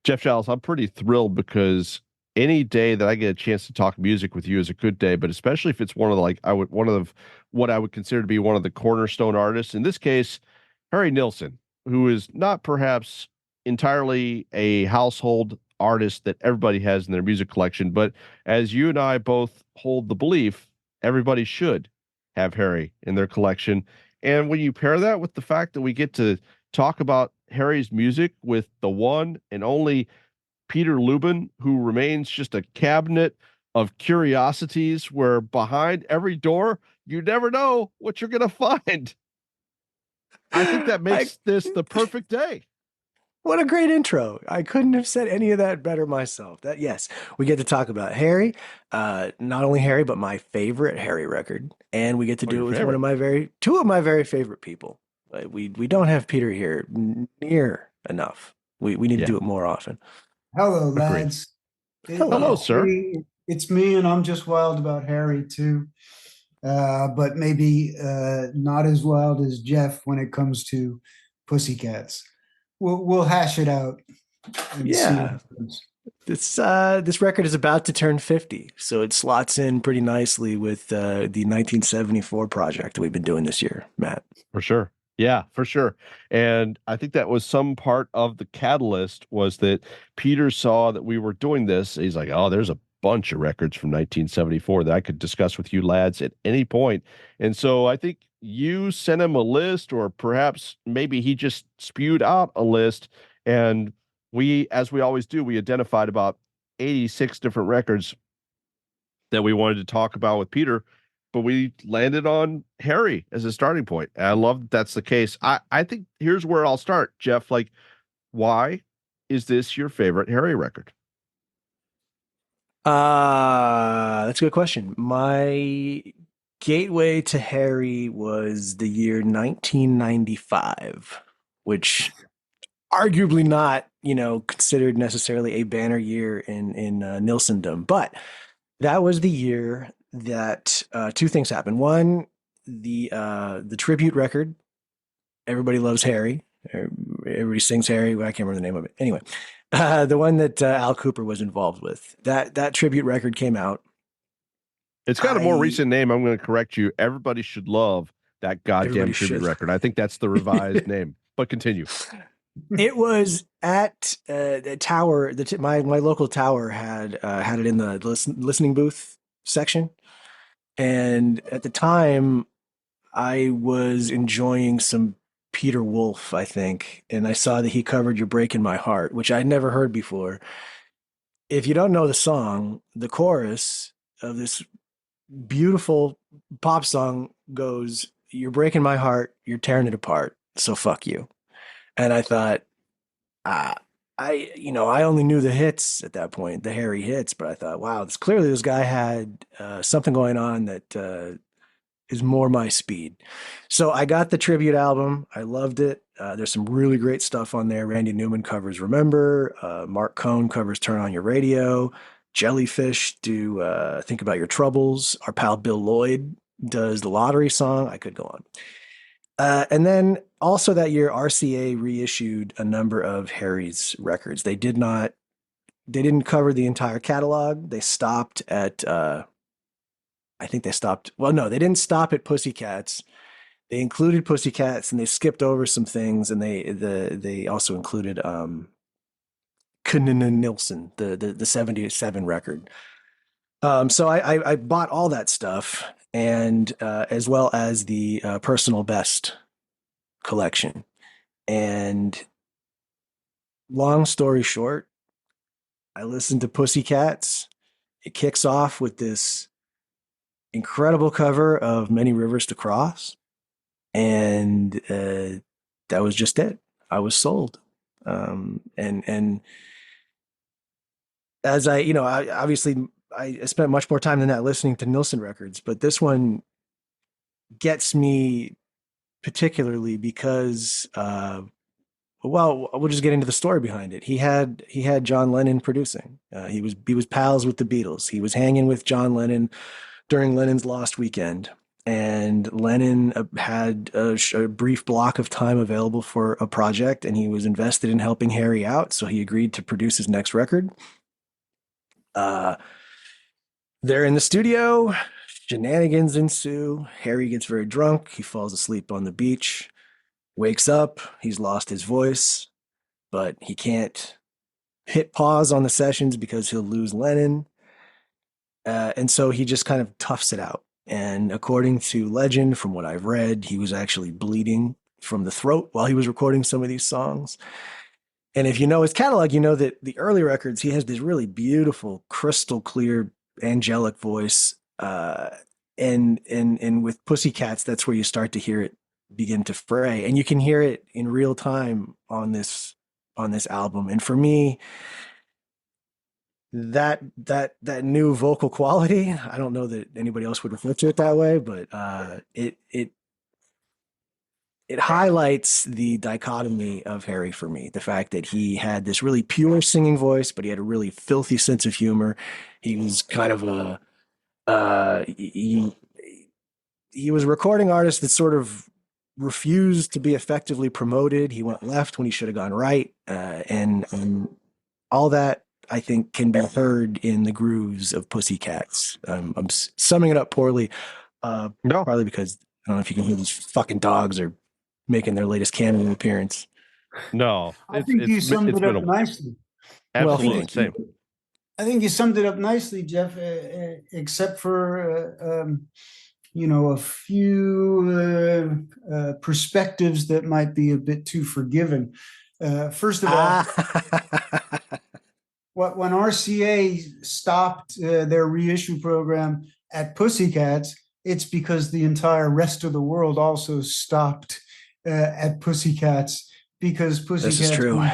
Jeff Giles, I'm pretty thrilled because any day that I get a chance to talk music with you is a good day, but especially if it's one of the like I would one of the what I would consider to be one of the cornerstone artists. In this case, Harry Nilsson, who is not perhaps entirely a household artist that everybody has in their music collection, but as you and I both hold the belief, everybody should have Harry in their collection. And when you pair that with the fact that we get to talk about Harry's music with the one and only Peter Lubin, who remains just a cabinet of curiosities where behind every door, you never know what you're going to find. I think that I makes this the perfect day. What a great intro. I couldn't have said any of that better myself. That yes, we get to talk about Harry, not only Harry, but my favorite Harry record. And we get to Oh, do your it with one of favorite. my two of my very favorite people. We don't have Peter here near enough. We need to Yeah, do it more often. Hello, agreed. lads. Hello, Hello. It's sir. me. It's me, and I'm just wild about Harry too. But maybe not as wild as Jeff when it comes to pussycats. We'll hash it out and see what Yeah. happens. This record is about to turn 50, so it slots in pretty nicely with the 1974 project that we've been doing this year, Matt. For sure. Yeah, for sure. And I think that was some part of the catalyst was that Peter saw that we were doing this. He's like, oh, there's a bunch of records from 1974 that I could discuss with you lads at any point. And so I think you sent him a list, or perhaps maybe he just spewed out a list. And we, as we always do, we identified about 86 different records that we wanted to talk about with Peter, but we landed on Harry as a starting point. And I love that that's the case. I think here's where I'll start, Jeff. Like, why is this your favorite Harry record? That's a good question. My gateway to Harry was the year 1995, which arguably not, considered necessarily a banner year in Nilsondom, but that was the year that two things happened. One, the tribute record, Everybody Loves Harry. Everybody sings Harry. I can't remember the name of it. Anyway, the one that Al Cooper was involved with. That tribute record came out. It's got a more I recent name. I'm going to correct you. Everybody should love that goddamn Everybody tribute should. record. I think that's the revised name. But continue. It was at the tower. My local tower had it in the listening booth section, and at the time, I was enjoying some Peter Wolf, I think, and I saw that he covered "You're Breaking My Heart," which I'd never heard before. If you don't know the song, the chorus of this beautiful pop song goes, "You're breaking my heart, you're tearing it apart, so fuck you." And I thought, uh, I only knew the hits at that point, the Harry hits, but I thought, wow, clearly this guy had something going on that is more my speed. So I got the tribute album. I loved it. There's some really great stuff on there. Randy Newman covers Remember. Mark Cohn covers Turn On Your Radio. Jellyfish do Think About Your Troubles. Our pal Bill Lloyd does the Lottery song. I could go on. And then also that year, RCA reissued a number of Harry's records. They didn't cover the entire catalog. They stopped at, I think they stopped, well, no, they didn't stop at Pussycats. They included Pussycats and they skipped over some things, and they also included Nilsson, the 77 record. So I bought all that stuff, and as well as the personal best collection. And long story short, I listened to Pussycats. It kicks off with this incredible cover of Many Rivers to Cross. And that was just it. I was sold. And as I obviously I spent much more time than that listening to Nilsson records, but this one gets me particularly because well, we'll just get into the story behind it. He had John Lennon producing. He was pals with the Beatles. He was hanging with John Lennon during Lennon's Lost Weekend. and Lennon had a brief block of time available for a project, and he was invested in helping Harry out, so he agreed to produce his next record. Uh, they're in the studio. Shenanigans ensue. Harry gets very drunk. He falls asleep on the beach. Wakes up. He's lost his voice, but he can't hit pause on the sessions because he'll lose Lennon. And so he just kind of toughs it out. And according to legend, from what I've read, he was actually bleeding from the throat while he was recording some of these songs. And if you know his catalog, you know that the early records, he has this really beautiful, crystal clear, angelic voice. And with Pussycats, that's where you start to hear it begin to fray, and you can hear it in real time on this album. And for me, that new vocal quality, I don't know that anybody else would refer to it that way, but it highlights the dichotomy of Harry for me. The fact that he had this really pure singing voice, but he had a really filthy sense of humor. He was kind of a he was a recording artist that sort of refused to be effectively promoted. He went left when he should have gone right, and all that I think can be heard in the grooves of Pussycats. I'm summing it up poorly, No, partly because I don't know if you can hear these fucking dogs are making their latest cameo appearance. no, I think you summed it's it been up nicely. Well, absolutely thank same. I think you summed it up nicely, Jeff, except for a few perspectives that might be a bit too forgiving. First of all, when RCA stopped their reissue program at Pussycats, it's because the entire rest of the world also stopped at Pussycats, because This is Pussycats true.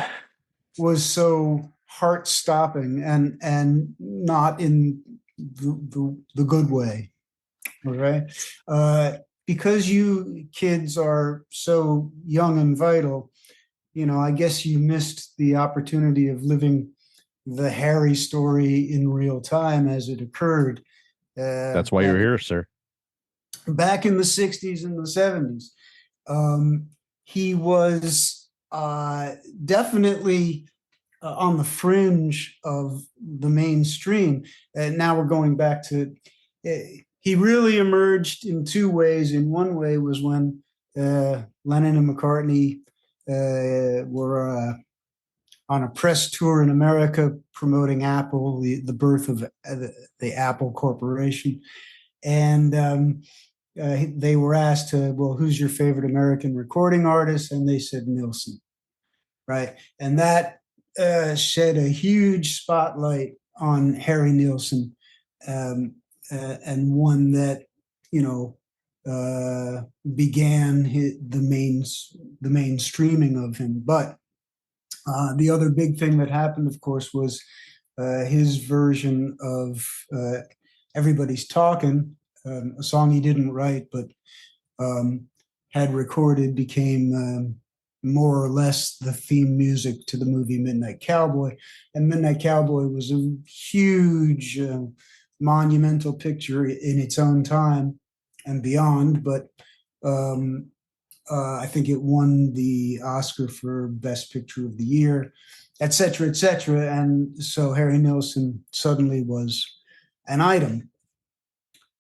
was so heart-stopping and not in the good way. All right. Because you kids are so young and vital, I guess you missed the opportunity of living the Harry story in real time as it occurred. That's why you're here, sir. Back in the 60s and the 70s. He was definitely on the fringe of the mainstream. And now we're going back to, he really emerged in two ways. In one way was when Lennon and McCartney were on a press tour in America promoting Apple, the birth of the Apple Corporation. And they were asked, well, who's your favorite American recording artist? And they said Nilsson, right? And that shed a huge spotlight on Harry Nilsson, and one that began the mainstreaming of him. But the other big thing that happened, of course, was his version of "Everybody's Talking," a song he didn't write but had recorded, became more or less the theme music to the movie Midnight Cowboy. And Midnight Cowboy was a huge, monumental picture in its own time and beyond. But I think it won the Oscar for Best Picture of the Year, et cetera, et cetera. And so Harry Nilsson suddenly was an item.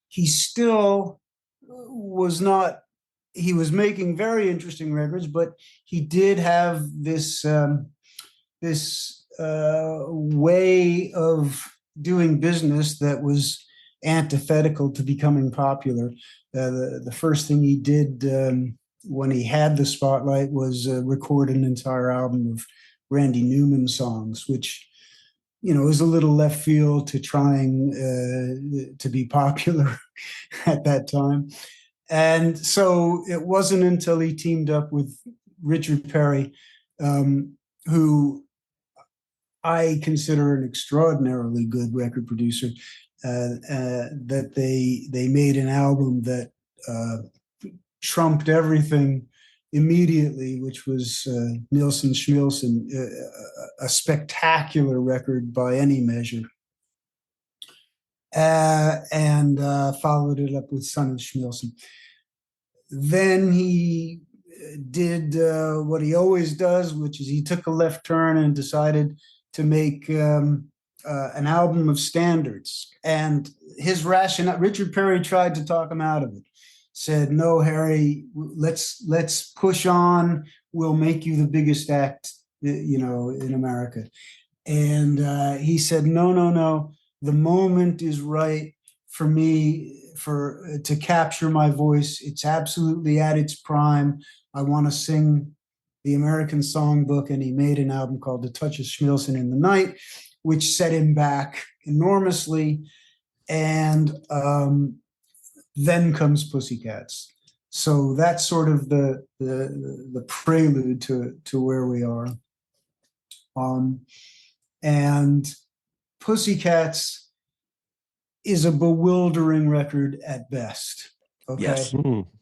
He still was not, he was making very interesting records, but he did have this way of doing business that was antithetical to becoming popular. The first thing he did when he had the spotlight was record an entire album of Randy Newman songs, which is a little left field to trying to be popular at that time. And so it wasn't until he teamed up with Richard Perry, who I consider an extraordinarily good record producer, that they made an album that trumped everything immediately, which was Nilsson Schmilsson, a spectacular record by any measure. and followed it up with Son of Schmilson. Then he did what he always does, which is he took a left turn and decided to make an album of standards. And his rationale, Richard Perry tried to talk him out of it. Said, "No, Harry, let's push on. We'll make you the biggest act, in America." And he said, "No. The moment is right for me to capture my voice. It's absolutely at its prime. I want to sing the American Songbook." And he made an album called "The Touch of Schmilson in the Night," which set him back enormously. And then comes Pussycats. So that's sort of the prelude to where we are. And Pussycats is a bewildering record at best. Okay. Yes.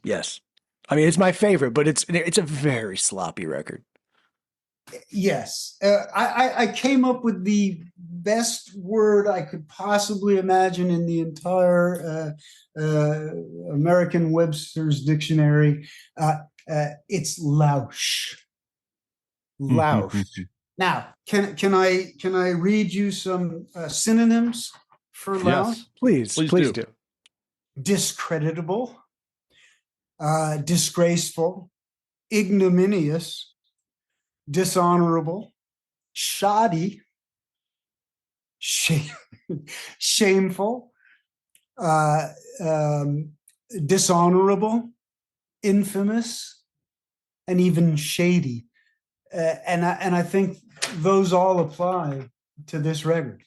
Yes. I mean, it's my favorite, but it's a very sloppy record. Yes. I came up with the best word I could possibly imagine in the entire American Webster's Dictionary. It's louche. Louche. Now, can I read you some synonyms for louche? Yes. Please do. Discreditable, disgraceful, ignominious, dishonorable, shoddy, shameful, dishonorable, infamous, and even shady. And I think those all apply to this record.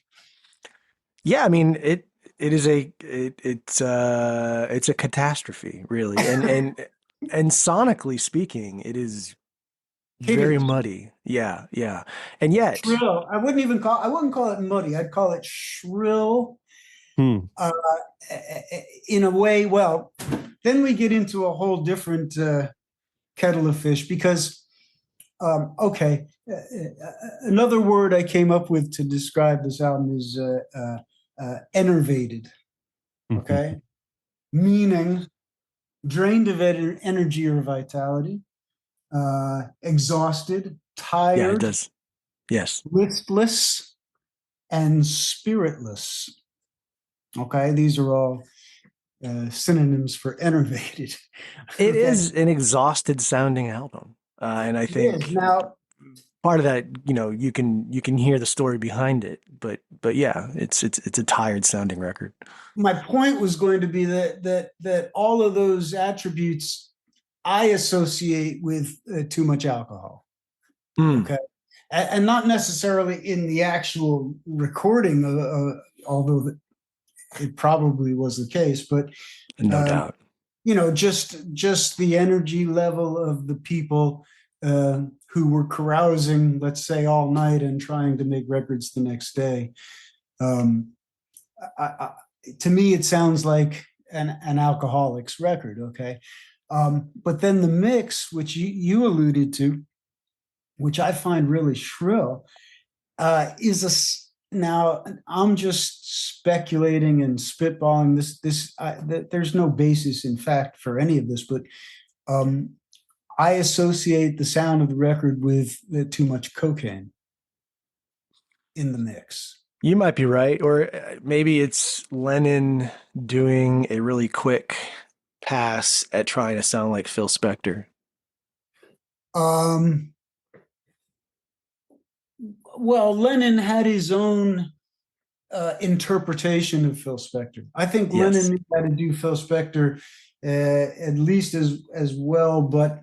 Yeah, I mean it's a catastrophe, really, and sonically speaking, it is very muddy. Yeah, and yet shrill. I wouldn't call it muddy. I'd call it shrill. In a way, well, then we get into a whole different kettle of fish because. Another word I came up with to describe this album is enervated. Okay, meaning drained of energy or vitality, exhausted, tired. Yeah, it does. Yes, listless, and spiritless. Okay, these are all synonyms for enervated. It is an exhausted sounding album. And I think now part of that, you can hear the story behind it, but yeah, it's a tired sounding record. My point was going to be that all of those attributes I associate with too much alcohol. Okay, and not necessarily in the actual recording, although it probably was the case, but no doubt. Just the energy level of the people who were carousing, let's say, all night and trying to make records the next day. To me, it sounds like an alcoholic's record. Okay. But then the mix, which you alluded to, which I find really shrill, now I'm just speculating and spitballing there's no basis in fact for any of this, but I associate the sound of the record with too much cocaine in the mix. You might be right, or maybe it's Lennon doing a really quick pass at trying to sound like Phil Spector. Well, Lennon had his own interpretation of Phil Spector. I think Lennon knew how to do Phil Spector at least as well, but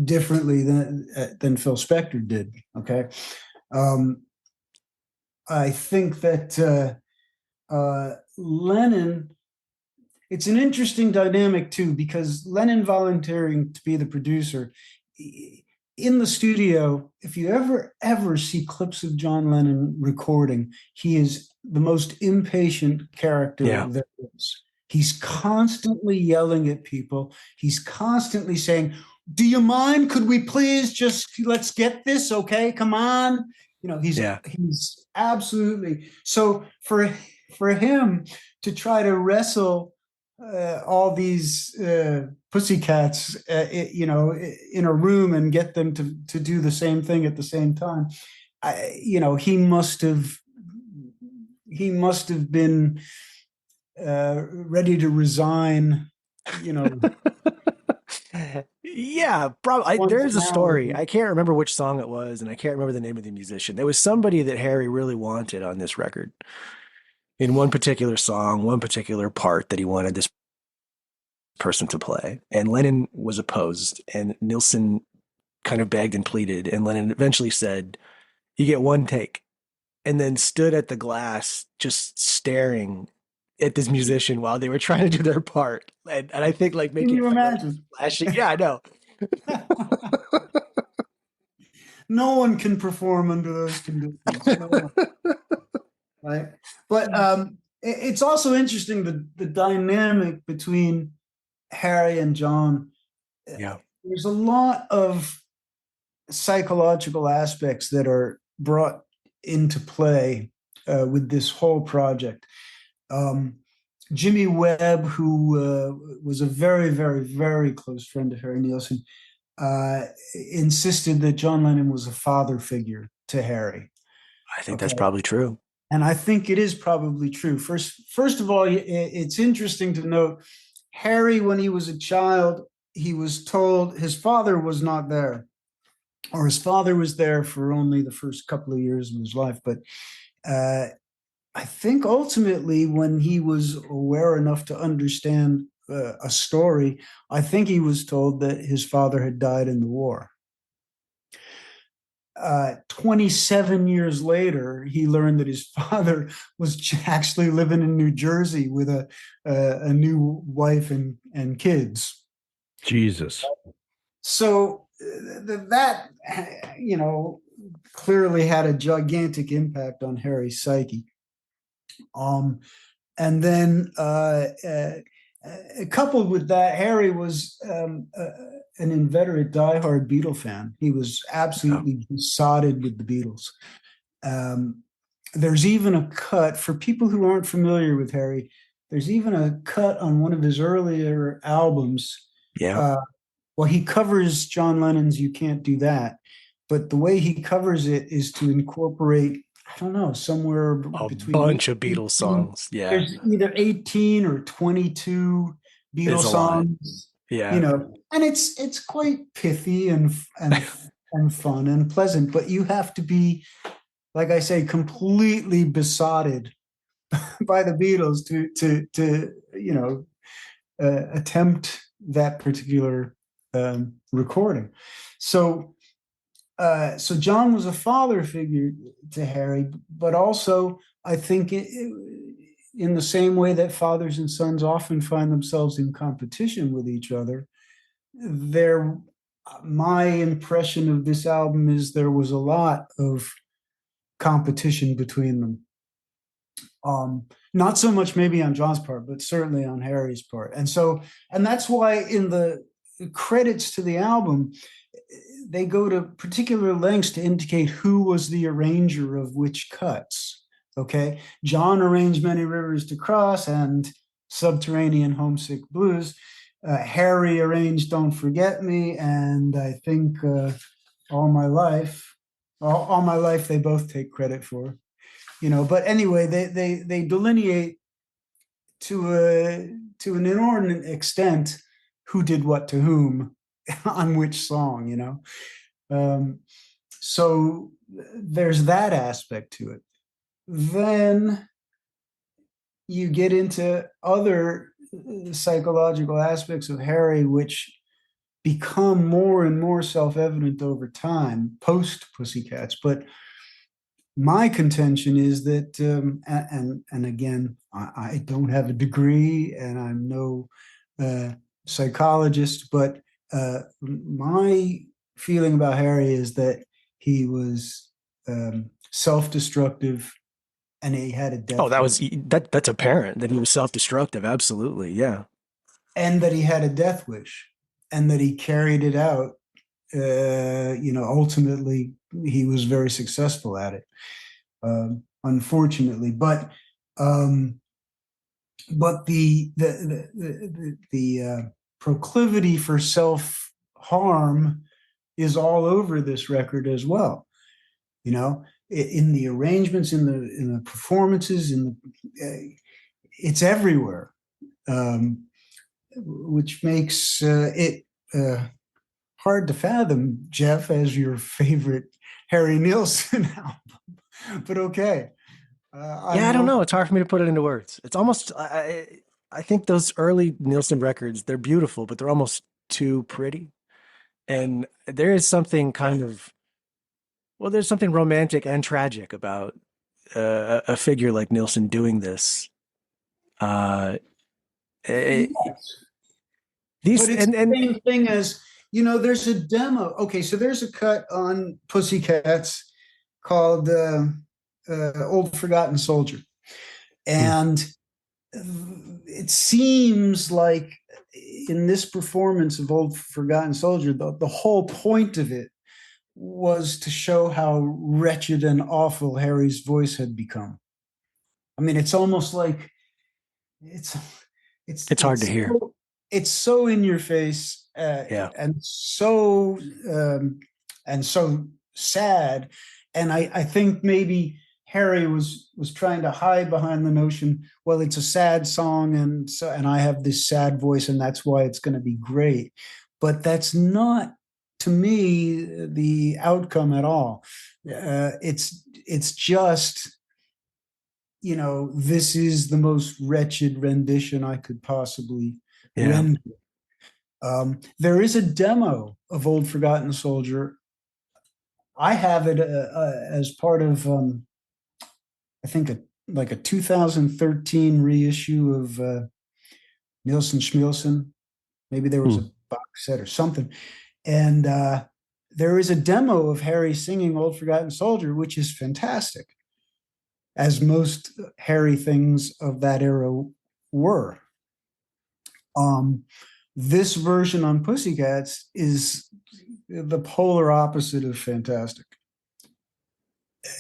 differently than Phil Spector did. Okay, I think that Lennon. It's an interesting dynamic too, because Lennon volunteering to be the producer. In the studio, if you ever see clips of John Lennon recording, he is the most impatient character there is. He's constantly yelling at people. He's constantly saying, "Do you mind? Could we please let's get this? Okay, come on." He's absolutely. So for for him to try to wrestle all these pussycats, in a room and get them to do the same thing at the same time, he must have been ready to resign, Yeah, probably. once There's a now. story. I can't remember which song it was, and I can't remember the name of the musician. There was somebody that Harry really wanted on this record in one particular song, one particular part that he wanted this person to play. And Lennon was opposed, and Nilsson kind of begged and pleaded. And Lennon eventually said, "You get one take," and then stood at the glass just staring at this musician while they were trying to do their part. And I think like Can making you imagine? flashing. Yeah, I know. No one can perform under those conditions. No one, right? But it's also interesting the dynamic between Harry and John. Yeah. There's a lot of psychological aspects that are brought into play with this whole project. Jimmy Webb, who was a very, very, very close friend of Harry Nilsson, insisted that John Lennon was a father figure to Harry. I think that's probably true. And I think it is probably true. First of all, it's interesting to note Harry, when he was a child, he was told his father was not there, or his father was there for only the first couple of years of his life. But I think ultimately, when he was aware enough to understand a story, I think he was told that his father had died in the war. 27 years later, he learned that his father was actually living in New Jersey with a new wife and kids. Jesus. So that, clearly had a gigantic impact on Harry's psyche. And then coupled with that, Harry was an inveterate diehard Beatle fan. He was absolutely besotted with the Beatles. There's even a cut, for people who aren't familiar with Harry, there's even a cut on one of his earlier albums. Yeah. Well, he covers John Lennon's "You Can't Do That," but the way he covers it is to incorporate, I don't know, somewhere between a bunch of Beatles songs. Yeah. There's either 18 or 22 Beatles songs. Yeah. And it's quite pithy and fun and pleasant, but you have to be, like I say, completely besotted by the Beatles to attempt that particular recording. So John was a father figure to Harry, but also I think in the same way that fathers and sons often find themselves in competition with each other, my impression of this album is there was a lot of competition between them. Not so much maybe on John's part, but certainly on Harry's part. And that's why in the credits to the album, they go to particular lengths to indicate who was the arranger of which cuts. Okay. John arranged Many Rivers to Cross and Subterranean Homesick Blues. Harry arranged Don't Forget Me, and I think All My Life. All My Life they both take credit for. But anyway, they delineate to an inordinate extent who did what to whom on which song, so there's that aspect to it. Then you get into other psychological aspects of Harry, which become more and more self-evident over time, post Pussycats. But my contention is that, and again, I don't have a degree and I'm no psychologist, but my feeling about Harry is that he was self-destructive and he had a death. That's apparent that he was self-destructive. Absolutely. Yeah. And that he had a death wish and that he carried it out. Ultimately he was very successful at it. Unfortunately, but Um, but the proclivity for self harm is all over this record as well. You know, in the arrangements, in the performances, it's everywhere, which makes it hard to fathom, Jeff, as your favorite Harry Nilsson album. But okay. Yeah, I don't know. It's hard for me to put it into words. It's almost I think those early Nilsson records, they're beautiful, but they're almost too pretty. And there is something kind of well, there's something romantic and tragic about a figure like Nilsson doing this. Uh, it, Yes. these But it's the and same thing as, there's a demo. Okay, so there's a cut on Pussycats called Old Forgotten Soldier. And it seems like in this performance of Old Forgotten Soldier, the whole point of it was to show how wretched and awful Harry's voice had become. I mean, it's almost like it's it's hard to hear. it's so in your face, Yeah. um, and so sad. And I think maybe Harry was trying to hide behind the notion, well, it's a sad song, and I have this sad voice, and that's why it's going to be great. But that's not, to me, the outcome at all. It's just, this is the most wretched rendition I could possibly render. There is a demo of Old Forgotten Soldier. I have it as part of, I think, like a 2013 reissue of Nilsson Schmilsson. Maybe there was a box set or something. And there is a demo of Harry singing Old Forgotten Soldier, which is fantastic, as most Harry things of that era were. This version on Pussycats is the polar opposite of fantastic,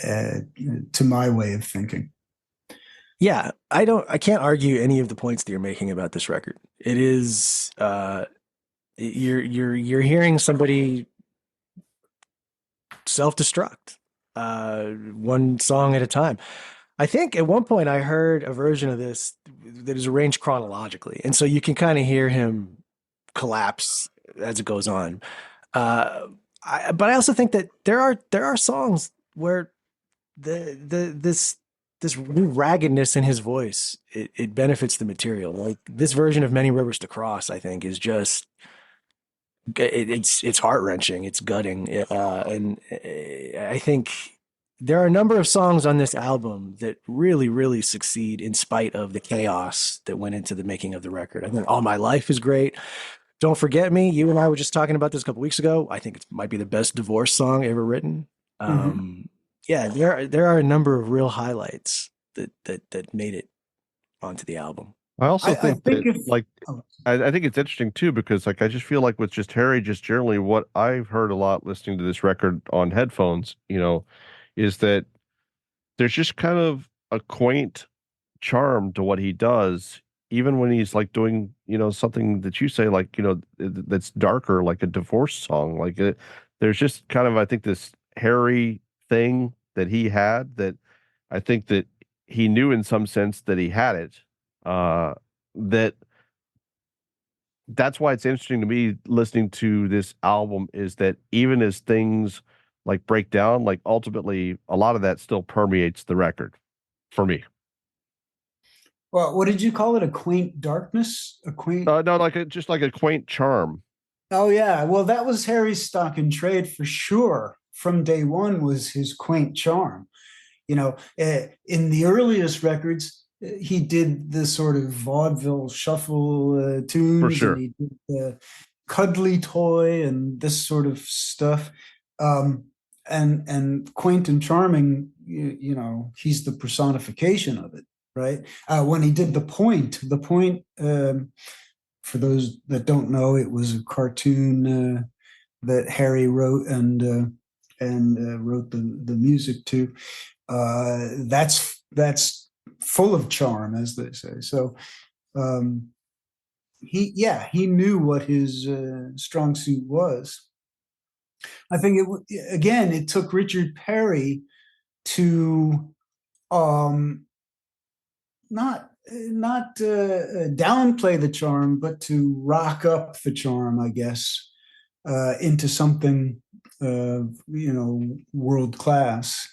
to my way of thinking. Yeah, I can't argue any of the points that you're making about this record. It is you're hearing somebody self-destruct, one song at a time. I think at one point I heard a version of this that is arranged chronologically, and so you can kind of hear him collapse as it goes on. But I also think that there are songs where this new raggedness in his voice it benefits the material. Like this version of Many Rivers to Cross, I think, is just it's heart wrenching, it's gutting, and I think there are a number of songs on this album that really succeed in spite of the chaos that went into the making of the record. I think All My Life is great. Don't Forget Me. You and I were just talking about this a couple weeks ago. I think it might be the best divorce song ever written. Yeah, there are a number of real highlights that made it onto the album. I also think that I think it's interesting too, because like I just feel like with just Harry, just generally what I've heard a lot listening to this record on headphones, is that there's just kind of a quaint charm to what he does, even when he's like doing, something that you say, like, that's darker, like a divorce song. Like there's just kind of, I think, this Harry thing that he had that I think that he knew in some sense that he had it. That's why it's interesting to me listening to this album, is that even as things like break down, like ultimately a lot of that still permeates the record for me. Well, what did you call it? A quaint darkness? A quaint? No, just like a quaint charm. Oh yeah. Well, that was Harry's stock in trade for sure. From day one was his quaint charm. In the earliest records, he did the sort of vaudeville shuffle tunes, For sure. and he did the cuddly toy and this sort of stuff. And quaint and charming, he's the personification of it, right? When he did the point, for those that don't know, it was a cartoon that Harry wrote and wrote the music to. That's full of charm, as they say. So um, he knew what his strong suit was. I think again, it took Richard Perry to um, not downplay the charm, but to rock up the charm, I guess, into something world class.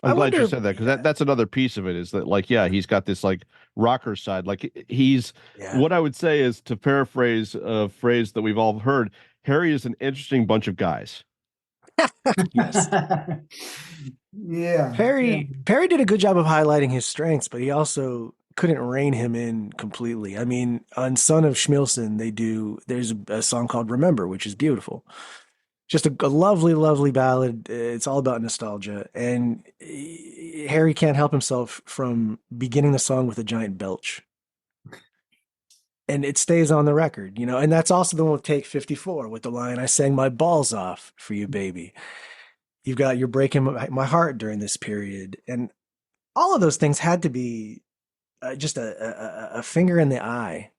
I'm I glad you wonder. said that because Yeah, that's another piece of it is that like yeah he's got this like rocker side like he's yeah, what I would say is to paraphrase a phrase that we've all heard. Harry is an interesting bunch of guys. yes. Yeah, yeah. Perry did a good job of highlighting his strengths, but he also couldn't rein him in completely. I mean, on Son of Schmilson, there's a song called Remember, which is beautiful. Just a lovely, lovely ballad. It's all about nostalgia. And Harry can't help himself from beginning the song with a giant belch. And it stays on the record, you know. And that's also the one with Take 54 with the line, I sang my balls off for you, baby. You're breaking my heart during this period. And all of those things had to be just a finger in the eye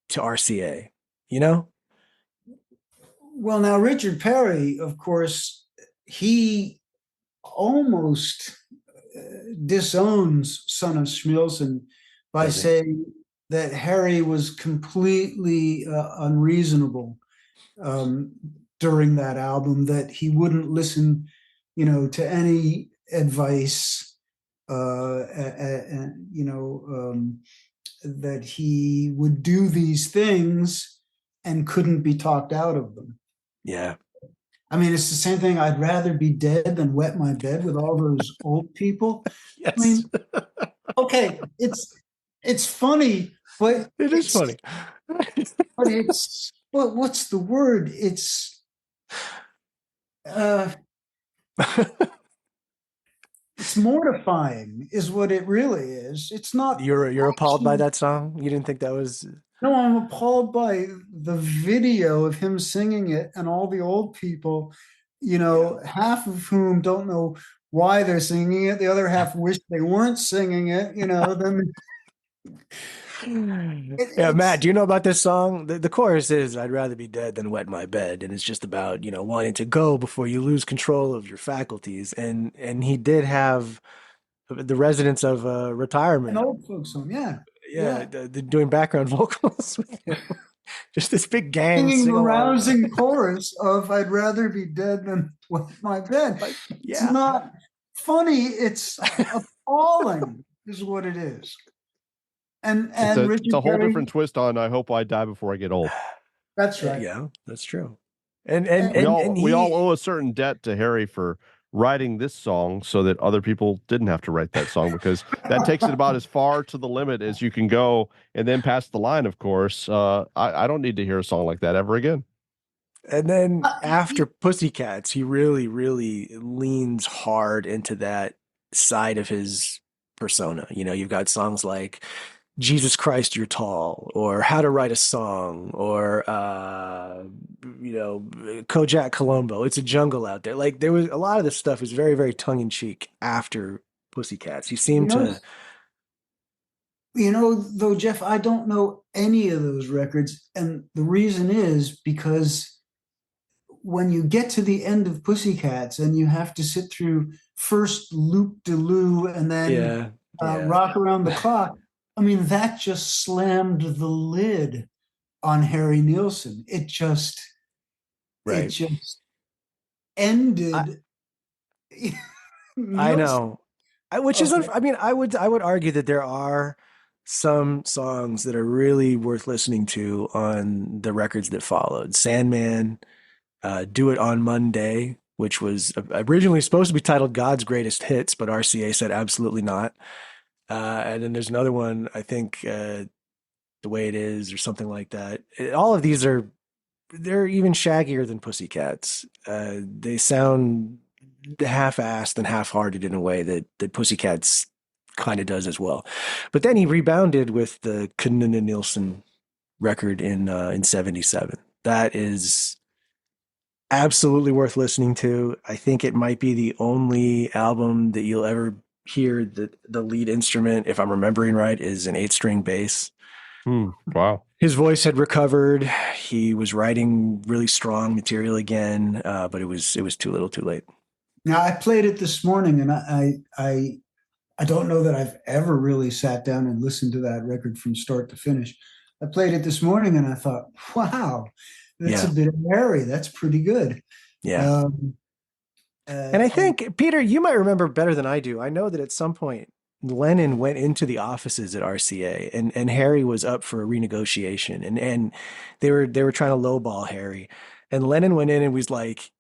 to RCA, you know? Well, now Richard Perry, of course, he almost disowns Son of Schmilson by Does he? saying that Harry was completely unreasonable um, during that album, that he wouldn't listen, to any advice, that he would do these things and couldn't be talked out of them. Yeah. I mean, it's the same thing. I'd rather be dead than wet my bed with all those old people. I Yes. mean, okay, it's funny, but It is funny. what's the word? Uh it's mortifying, is what it really is. It's not You're appalled by actually. that song? You didn't think that was No, I'm appalled by the video of him singing it and all the old people, yeah. half of whom don't know why they're singing it. The other half wish they weren't singing it, then Yeah, Matt, it's, do you know about this song? The chorus is I'd rather be dead than wet my bed, and it's just about, wanting to go before you lose control of your faculties. And he did have the residents of an retirement, old folks home. Yeah. yeah, Yeah. doing background vocals with him. Just this big gang Singing sing the along. rousing chorus of I'd rather be dead than wet my bed. Like, It's yeah. not funny, it's appalling, is what it is. And It's and a Richard whole Perry, different twist on I hope I die before I get old. that's right. Yeah, that's true. And and And, and and We all he owe a certain debt to Harry for writing this song so that other people didn't have to write that song because that takes it about as far to the limit as you can go and then past the line, of course. I don't need to hear a song like that ever again. And then after Pussycats, he really, really leans hard into that side of his persona. You've got songs like Jesus Christ, You're Tall, or How to Write a Song, or Kojak Colombo. It's a jungle out there. Like there was a lot of this stuff was very, very tongue in cheek after Pussycats. He you seemed know, to, though, Jeff, I don't know any of those records. And the reason is because when you get to the end of Pussycats and you have to sit through first Loop de Loo and then yeah, yeah, Rock Around the Clock, I mean, that just slammed the lid on Harry Nilsson. It right. just I, ended I Nilsson. know. Which is, Okay. I mean, I would argue that there are some songs that are really worth listening to on the records that followed. Sandman, Do It on Monday, which was originally supposed to be titled God's Greatest Hits, but RCA said absolutely not. And then there's another one, I think, The Way It Is or something like that. All of these they're even shaggier than Pussycats. They sound half-assed and half-hearted in a way that Pussycats kind of does as well. But then he rebounded with the Knut Nilsson record in '77. That is absolutely worth listening to. I think it might be the only album that you'll ever here the lead instrument, if I'm remembering right, is an 8-string bass. Wow. His voice had recovered. He was writing really strong material again, but it was too little, too late. Now I played it this morning, and I don't know that I've ever really sat down and listened to that record from start to finish. I played it this morning, and I thought, wow, that's Yeah. a bit of Harry. That's pretty good. Yeah. Um, And I think, Peter, you might remember better than I do. I know that at some point Lennon went into the offices at RCA, and Harry was up for a renegotiation, and they were trying to lowball Harry. And Lennon went in and was like,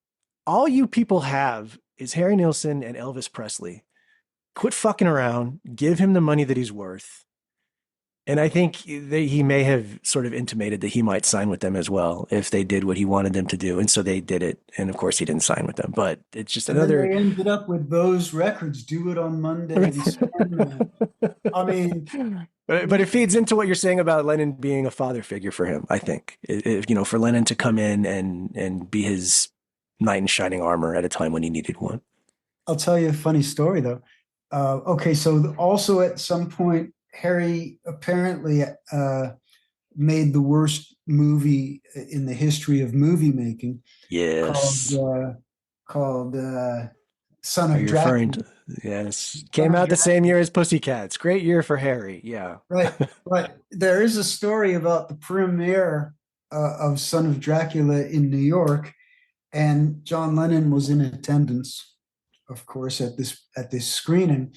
all you people have is Harry Nilsson and Elvis Presley. Quit fucking around, give him the money that he's worth. And I think he may have sort of intimated that he might sign with them as well if they did what he wanted them to do. And so they did it. And of course, he didn't sign with them. But it's just and then another. they ended up with those records, Do It on Monday and Sandman. I mean, But it feeds into what you're saying about Lennon being a father figure for him, I think. For Lennon to come in and be his knight in shining armor at a time when he needed one. I'll tell you a funny story though. Okay, so also at some point, Harry apparently made the worst movie in the history of movie making, Yes. called Son Are of you referring Dracula. to? Yes. Son Came of out the same Dracula. year as Pussycats. Great year for Harry. Yeah. Right, but there is a story about the premiere of Son of Dracula in New York, and John Lennon was in attendance, of course, at this screening.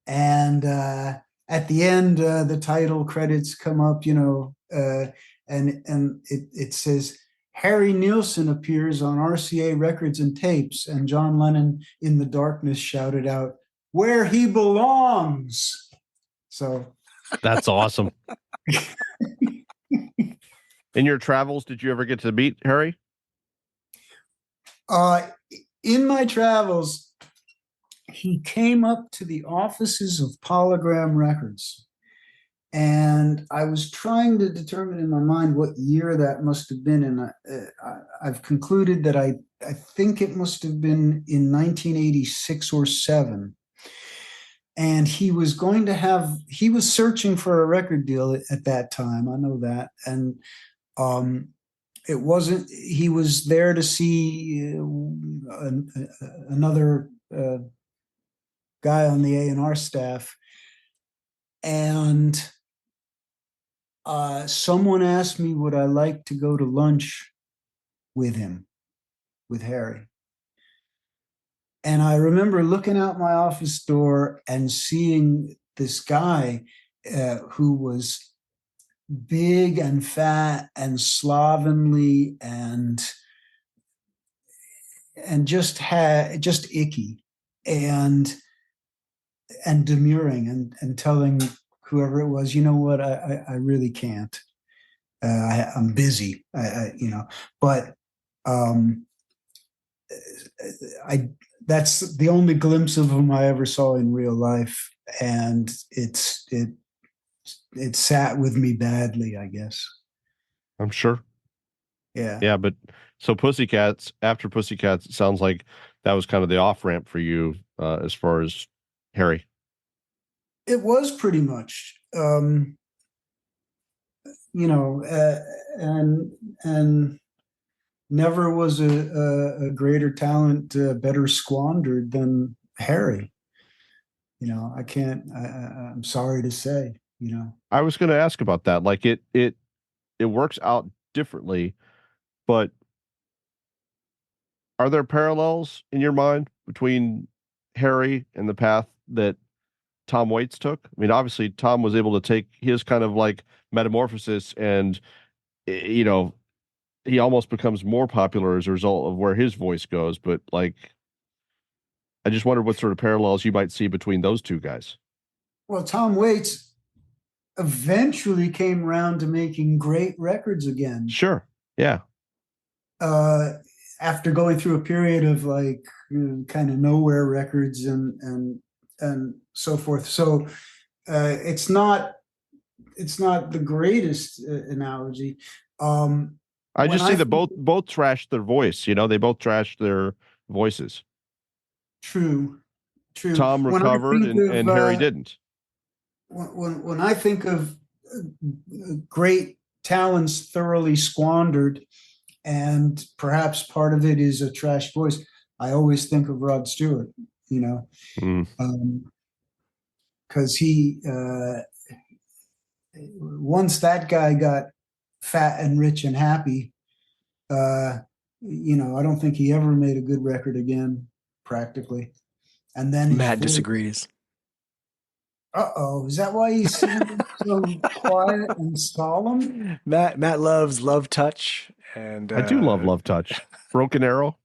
And at the end, the title credits come up, and it says Harry Nilsson appears on RCA records and tapes, and John Lennon in the darkness shouted out, "Where he belongs." So That's awesome. In your travels, did you ever get to meet Harry? In my travels, he came up to the offices of Polygram Records. And I was trying to determine in my mind what year that must have been. And I've concluded that I think it must have been in 1986 or 7. And he was searching for a record deal at that time. I know that. And it wasn't, he was there to see another guy on the A&R staff. And someone asked me, would I like to go to lunch with him, with Harry? And I remember looking out my office door and seeing this guy who was big and fat and slovenly and just icky and demurring and telling whoever it was, you know what, I really can't. I'm busy. But I that's the only glimpse of him I ever saw in real life, and it sat with me badly, I guess. I'm sure. Yeah. Yeah, but so after Pussycats, it sounds like that was kind of the off ramp for you as far as Harry. It was pretty much, and never was a greater talent better squandered than Harry. I can't. I'm sorry to say. I was going to ask about that. Like it works out differently, but are there parallels in your mind between Harry and the path that Tom Waits took? I mean, obviously Tom was able to take his kind of like metamorphosis and he almost becomes more popular as a result of where his voice goes, but like I just wondered what sort of parallels you might see between those two guys. Well, Tom Waits eventually came around to making great records again. Sure. Yeah. After going through a period of like kind of nowhere records and so forth. So it's not the greatest analogy. I just see that both trashed their voice. They both trashed their voices. True, true. Tom When I recovered think and Harry didn't. when I think of great talents thoroughly squandered, and perhaps part of it is a trash voice, I always think of Rod Stewart, you know, Mm. because he once that guy got fat and rich and happy, I don't think he ever made a good record again, practically. And then his Matt voice. disagrees. Uh-oh, is that why he's sitting so quiet and solemn? Matt loves Love Touch, and I do love Love Touch. Broken Arrow.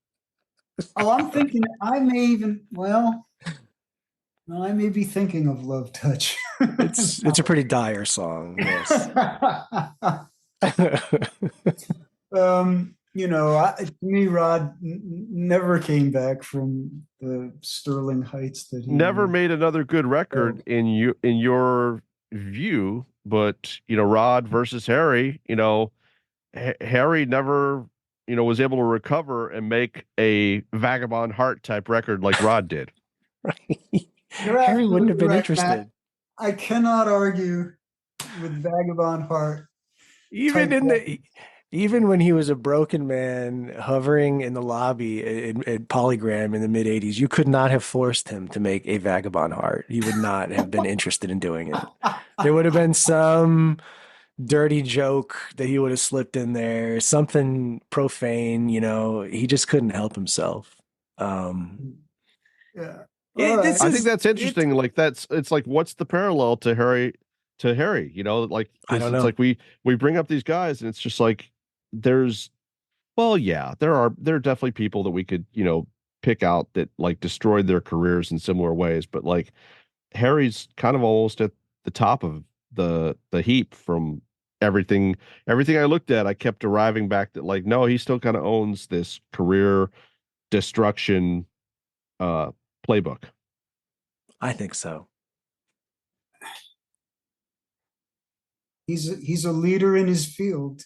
Oh, I'm thinking I may be thinking of Love Touch. it's a pretty dire song. Yes. To me, Rod never came back from the sterling heights that he Never made another good record in your view, but Rod versus Harry, Harry never, was able to recover and make a Vagabond Heart type record like Rod did. Harry wouldn't have been interested. Matt. I cannot argue with Vagabond Heart. Even when he was a broken man hovering in the lobby at Polygram in the mid 80s, you could not have forced him to make a Vagabond Heart. He would not have been interested in doing it. There would have been some dirty joke that he would have slipped in there, something profane, he just couldn't help himself. Yeah. I think that's interesting. It's like, what's the parallel to Harry? Like, I don't know. It's like we bring up these guys, and it's just like there are definitely people that we could pick out that like destroyed their careers in similar ways, but like Harry's kind of almost at the top of the heap from everything I looked at. I kept arriving back that like, no, he still kind of owns this career destruction playbook. I think so. He's a leader in his field.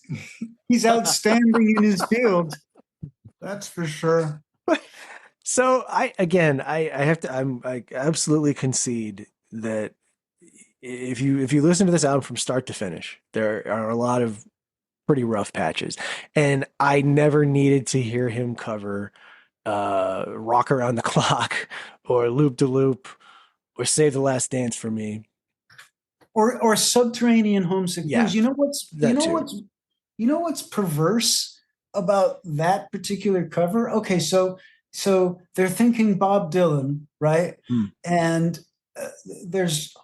He's outstanding in his field. That's for sure. So I absolutely concede that if you listen to this album from start to finish, there are a lot of pretty rough patches, and I never needed to hear him cover Rock Around the Clock or Loop de Loop or Save the Last Dance for me. Or Subterranean Homesick Blues. Yeah, what's perverse about that particular cover? Okay, so they're thinking Bob Dylan, right? And there's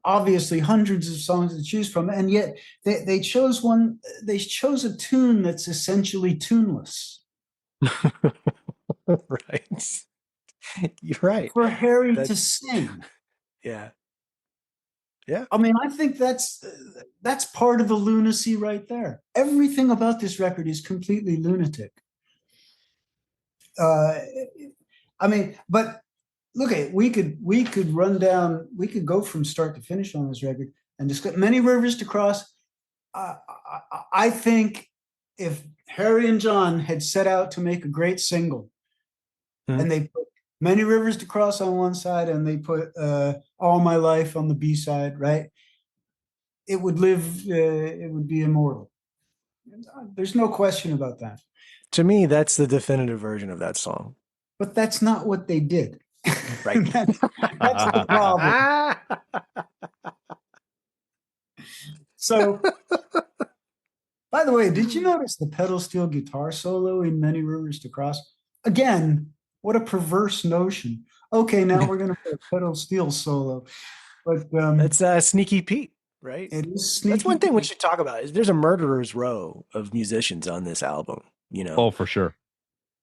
obviously hundreds of songs to choose from, and yet they chose a tune that's essentially tuneless. Right. You're right. For Harry to sing. Yeah. I mean, I think that's part of the lunacy right there. Everything about this record is completely lunatic. But look at it. We could go from start to finish on this record and discuss Many Rivers to Cross. I think if Harry and John had set out to make a great single, and they put Many Rivers to Cross on one side and they put All My Life on the B side, right? It would be immortal. There's no question about that. To me, that's the definitive version of that song. But that's not what they did. Right. that's the problem. So, by the way, did you notice the pedal steel guitar solo in Many Rivers to Cross? Again, what a perverse notion. Okay, now we're going to play a pedal steel solo. But that's Sneaky Pete, right? It is Sneaky That's one thing Pete. we should talk about. Is there's a murderer's row of musicians on this album, Oh, for sure.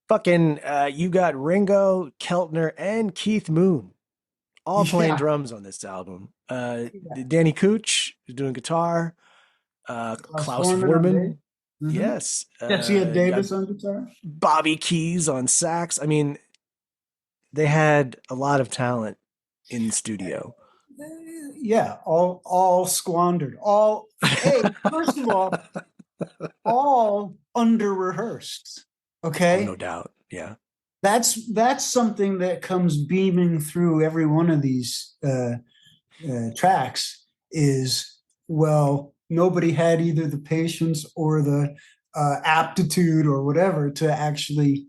Fucking, you got Ringo, Keltner, and Keith Moon all playing drums on this album. Danny Cooch is doing guitar. Klaus Vormann. Yes. Jesse Davis on guitar. Bobby Keys on sax. I mean, they had a lot of talent in the studio. Yeah, all squandered. First of all under rehearsed. Okay. Oh, no doubt. Yeah. that's something that comes beaming through every one of these tracks is, well, nobody had either the patience or the aptitude or whatever to actually,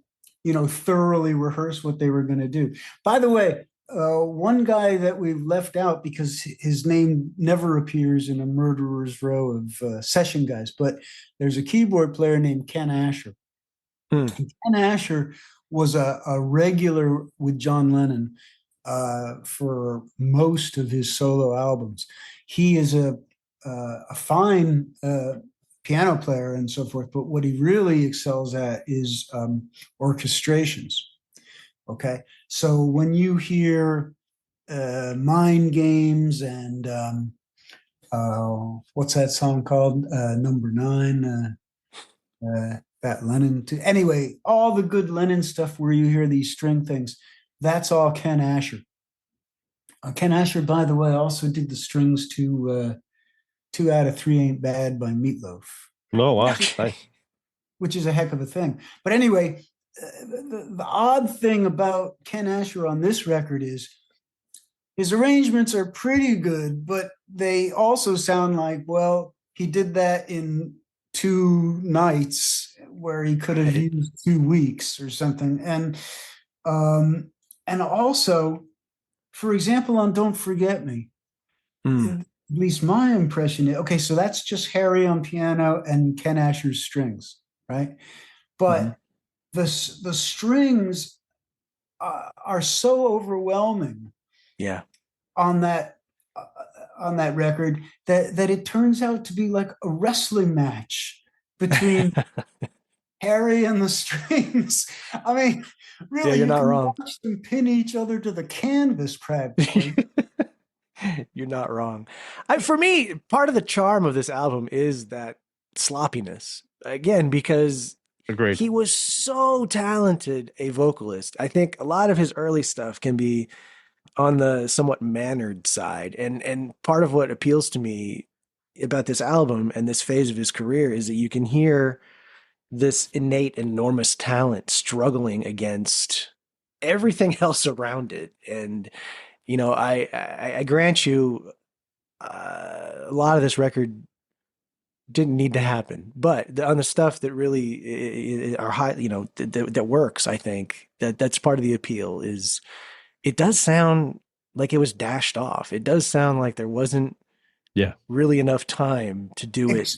thoroughly rehearse what they were going to do. By the way, one guy that we've left out because his name never appears in a murderer's row of session guys, but there's a keyboard player named Ken Asher. Hmm. Ken Asher was a regular with John Lennon for most of his solo albums. He is a fine piano player and so forth, but what he really excels at is orchestrations. Okay, so when you hear Mind Games and what's that song called? Number Nine. That Lennon too. Anyway, all the good Lennon stuff where you hear these string things, that's all Ken Asher. Ken Asher, by the way, also did the strings to Two Out of Three Ain't Bad by Meatloaf. Oh, wow. Nice. Which is a heck of a thing. But anyway, the odd thing about Ken Asher on this record is his arrangements are pretty good, but they also sound like, well, he did that in 2 nights where he could have used 2 weeks or something. And also, for example, on Don't Forget Me, at least my impression is, okay, so that's just Harry on piano and Ken Asher's strings, right? But the strings are so overwhelming on that record that it turns out to be like a wrestling match between Harry and the strings. I mean, really, you're not wrong. Watch them pin each other to the canvas practically. You're not wrong. For me, part of the charm of this album is that sloppiness. Again, because Agreed. he was so talented a vocalist. I think a lot of his early stuff can be on the somewhat mannered side. And part of what appeals to me about this album and this phase of his career is that you can hear this innate, enormous talent struggling against everything else around it. And, I grant you a lot of this record didn't need to happen, but on the stuff that really are high, that works, I think that's part of the appeal is it does sound like it was dashed off. It does sound like there wasn't really enough time to do it.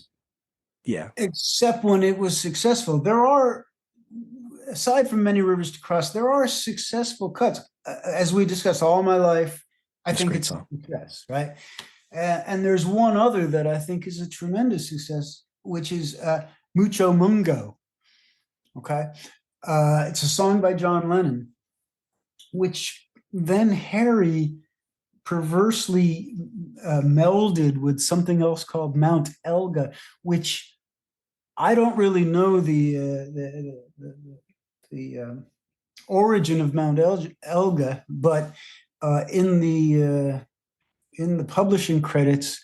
Yeah. Except when it was successful. There are, aside from Many Rivers to Cross, there are successful cuts. As we discussed, All My Life, I think it's a success, right? And there's one other that I think is a tremendous success, which is Mucho Mungo. Okay. It's a song by John Lennon, which then Harry perversely melded with something else called Mount Elga, which I don't really know the origin of Mount Elga, but in the publishing credits,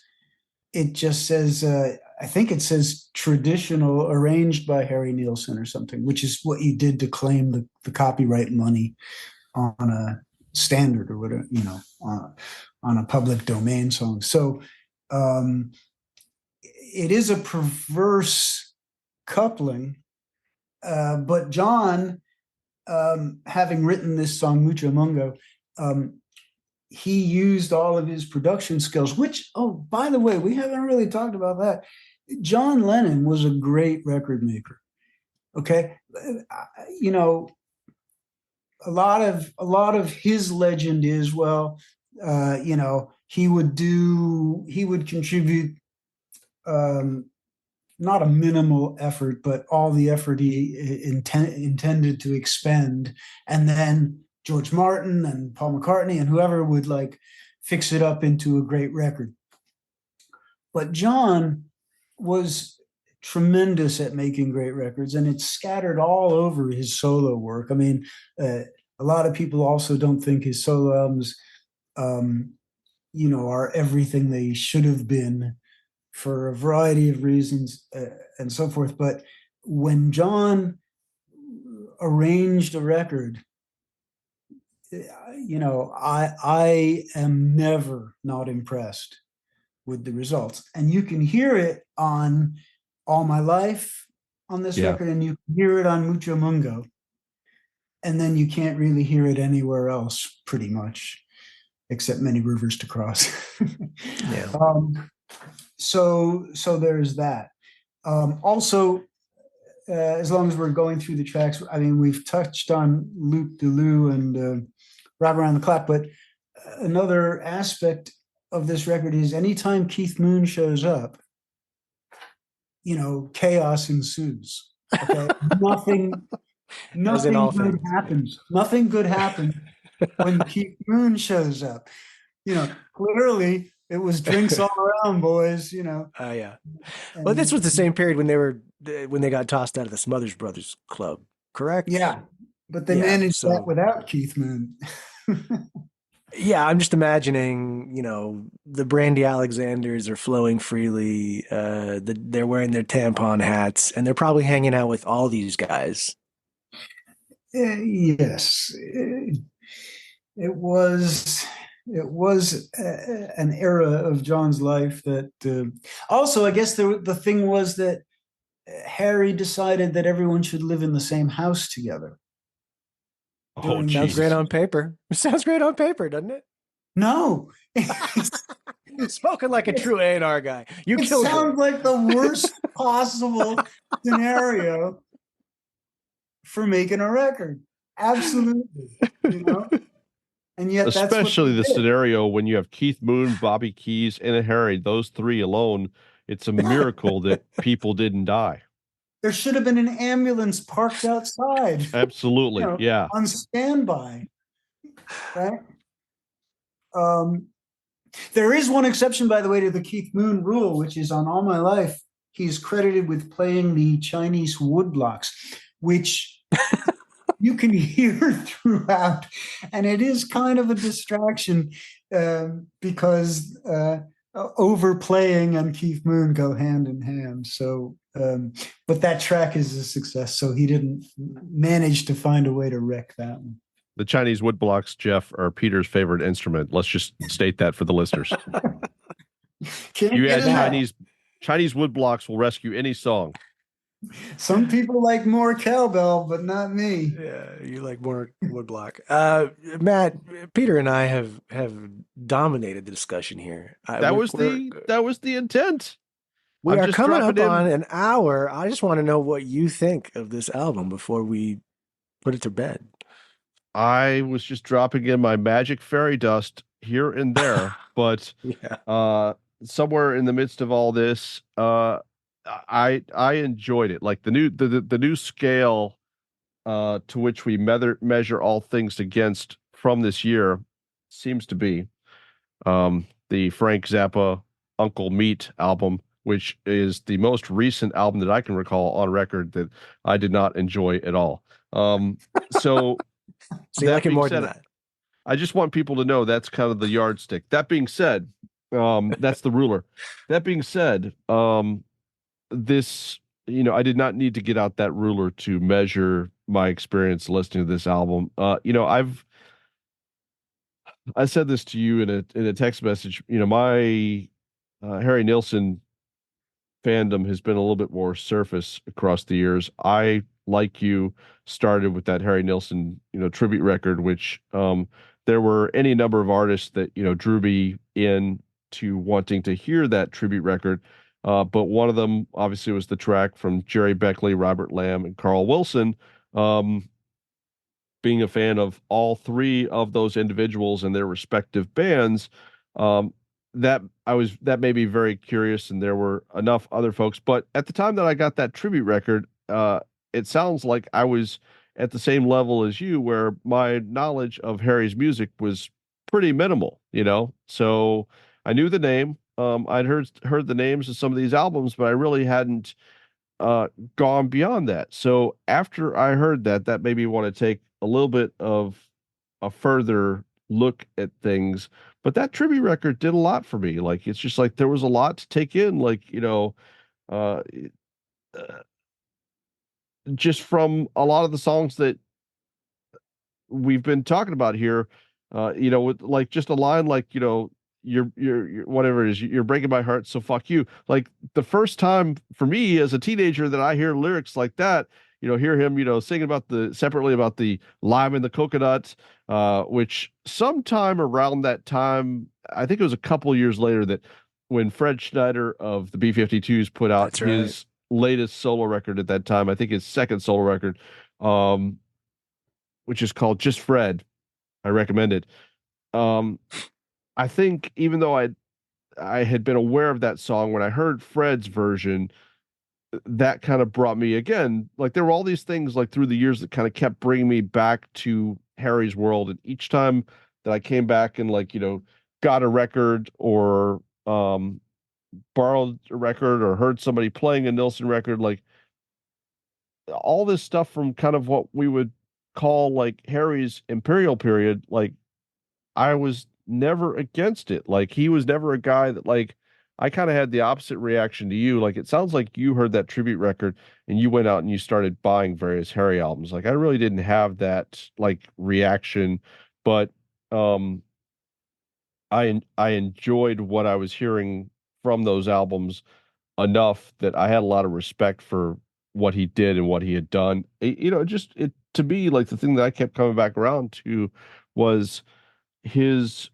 it just says, I think it says traditional, arranged by Harry Nilsson or something, which is what you did to claim the copyright money on a standard or whatever, on a public domain song. So it is a perverse coupling, but John, having written this song Mucho Mungo, he used all of his production skills, which, oh, by the way, we haven't really talked about that. John Lennon was a great record maker. Okay. A lot of his legend is, well, he would contribute, not a minimal effort, but all the effort he intended to expend. And then George Martin and Paul McCartney and whoever would like fix it up into a great record. But John was tremendous at making great records, and it's scattered all over his solo work. I mean, a lot of people also don't think his solo albums, are everything they should have been for a variety of reasons and so forth. But when John arranged a record, I am never not impressed with the results. And you can hear it on All My Life on this Yeah. record, and you can hear it on Mucho Mungo. And then you can't really hear it anywhere else, pretty much, except Many Rivers to Cross. Yeah. So there's that. Also, as long as we're going through the tracks, I mean, we've touched on Loop de Lou and Wrap Around the Clock, but another aspect of this record is anytime Keith Moon shows up, chaos ensues. Okay, nothing good happens. Nothing good happens when Keith Moon shows up. Clearly it was drinks all around, boys. Yeah. Well, this was the same period when they got tossed out of the Smothers Brothers Club, correct? Yeah, but they managed that without Keith Moon. Yeah, I'm just imagining, the Brandy Alexanders are flowing freely. They're wearing their tampon hats, and they're probably hanging out with all these guys. Yes, it was an era of John's life that. Also, I guess the thing was that Harry decided that everyone should live in the same house together. Oh, sounds great on paper. It sounds great on paper, doesn't it? No. Spoken like a true A&R guy. It sounds like the worst possible scenario for making a record. Absolutely. And yet especially the scenario when you have Keith Moon, Bobby Keys, and Harry, those three alone, it's a miracle that people didn't die. There should have been an ambulance parked outside. Absolutely. Yeah. On standby. Right? There is one exception, by the way, to the Keith Moon rule, which is on All My Life, he's credited with playing the Chinese woodblocks, which you can hear throughout. And it is kind of a distraction because overplaying and Keith Moon go hand in hand. So, but that track is a success. So he didn't manage to find a way to wreck that one. The Chinese woodblocks, Jeff, are Peter's favorite instrument. Let's just state that for the listeners. You add Chinese woodblocks will rescue any song. Some people like more cowbell, but not me. Yeah, you like more woodblock. Matt, Peter and I have dominated the discussion here. That was the intent. We are coming up on an hour. I just want to know what you think of this album before we put it to bed. I was just dropping in my magic fairy dust here and there, but somewhere in the midst of all this, I enjoyed it. Like the new scale to which we measure all things against from this year seems to be the Frank Zappa Uncle Meat album, which is the most recent album that I can recall on record that I did not enjoy at all. So you like it more than that. I just want people to know that's kind of the yardstick. That being said, that's the ruler. That being said, this, I did not need to get out that ruler to measure my experience listening to this album. I said this to you in a text message. My Harry Nilsson fandom has been a little bit more surface across the years. I, like you, started with that Harry Nilsson, tribute record, which there were any number of artists that, drew me in to wanting to hear that tribute record. But one of them obviously was the track from Jerry Beckley, Robert Lamb, and Carl Wilson. Being a fan of all three of those individuals and their respective bands, that made me very curious, and there were enough other folks. But at the time that I got that tribute record, it sounds like I was at the same level as you, where my knowledge of Harry's music was pretty minimal, So I knew the name. I'd heard the names of some of these albums, but I really hadn't gone beyond that. So after I heard that made me want to take a little bit of a further look at things. But that tribute record did a lot for me. Like, it's just like there was a lot to take in. Like, just from a lot of the songs that we've been talking about here, with like just a line like, you're whatever it is, you're breaking my heart, so fuck you. Like the first time for me as a teenager that I hear lyrics like that, hear him, singing about separately about the lime and the coconut, which sometime around that time, I think it was a couple years later that when Fred Schneider of the B-52s put out That's right. his latest solo record at that time, I think his second solo record, um, which is called Just Fred. I recommend it. Um, I think even though I had been aware of that song when I heard Fred's version, that kind of brought me again. Like there were all these things like through the years that kind of kept bringing me back to Harry's world, and each time that I came back and like got a record or borrowed a record or heard somebody playing a Nilsson record, like all this stuff from kind of what we would call like Harry's imperial period, like I was never against it. Like he was never a guy that like I kind of had the opposite reaction to you. Like it sounds like you heard that tribute record and you went out and you started buying various Harry albums. Like I really didn't have that like reaction, but um I enjoyed what I was hearing from those albums enough that I had a lot of respect for what he did and what he had done. Just it to me like the thing that I kept coming back around to was his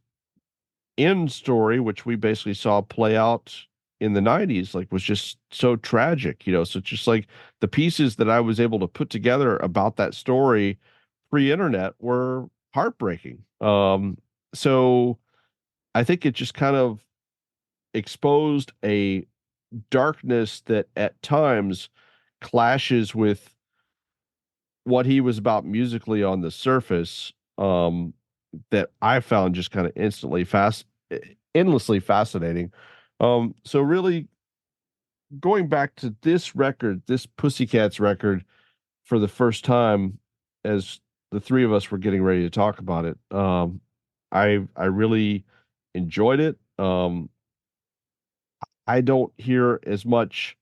end story, which we basically saw play out in the 90s, like was just so tragic. So just like the pieces that I was able to put together about that story pre-internet were heartbreaking. So I think it just kind of exposed a darkness that at times clashes with what he was about musically on the surface, that I found just kind of endlessly fascinating. So really going back to this record, this Pussycats record for the first time as the three of us were getting ready to talk about it. I really enjoyed it. I don't hear as much.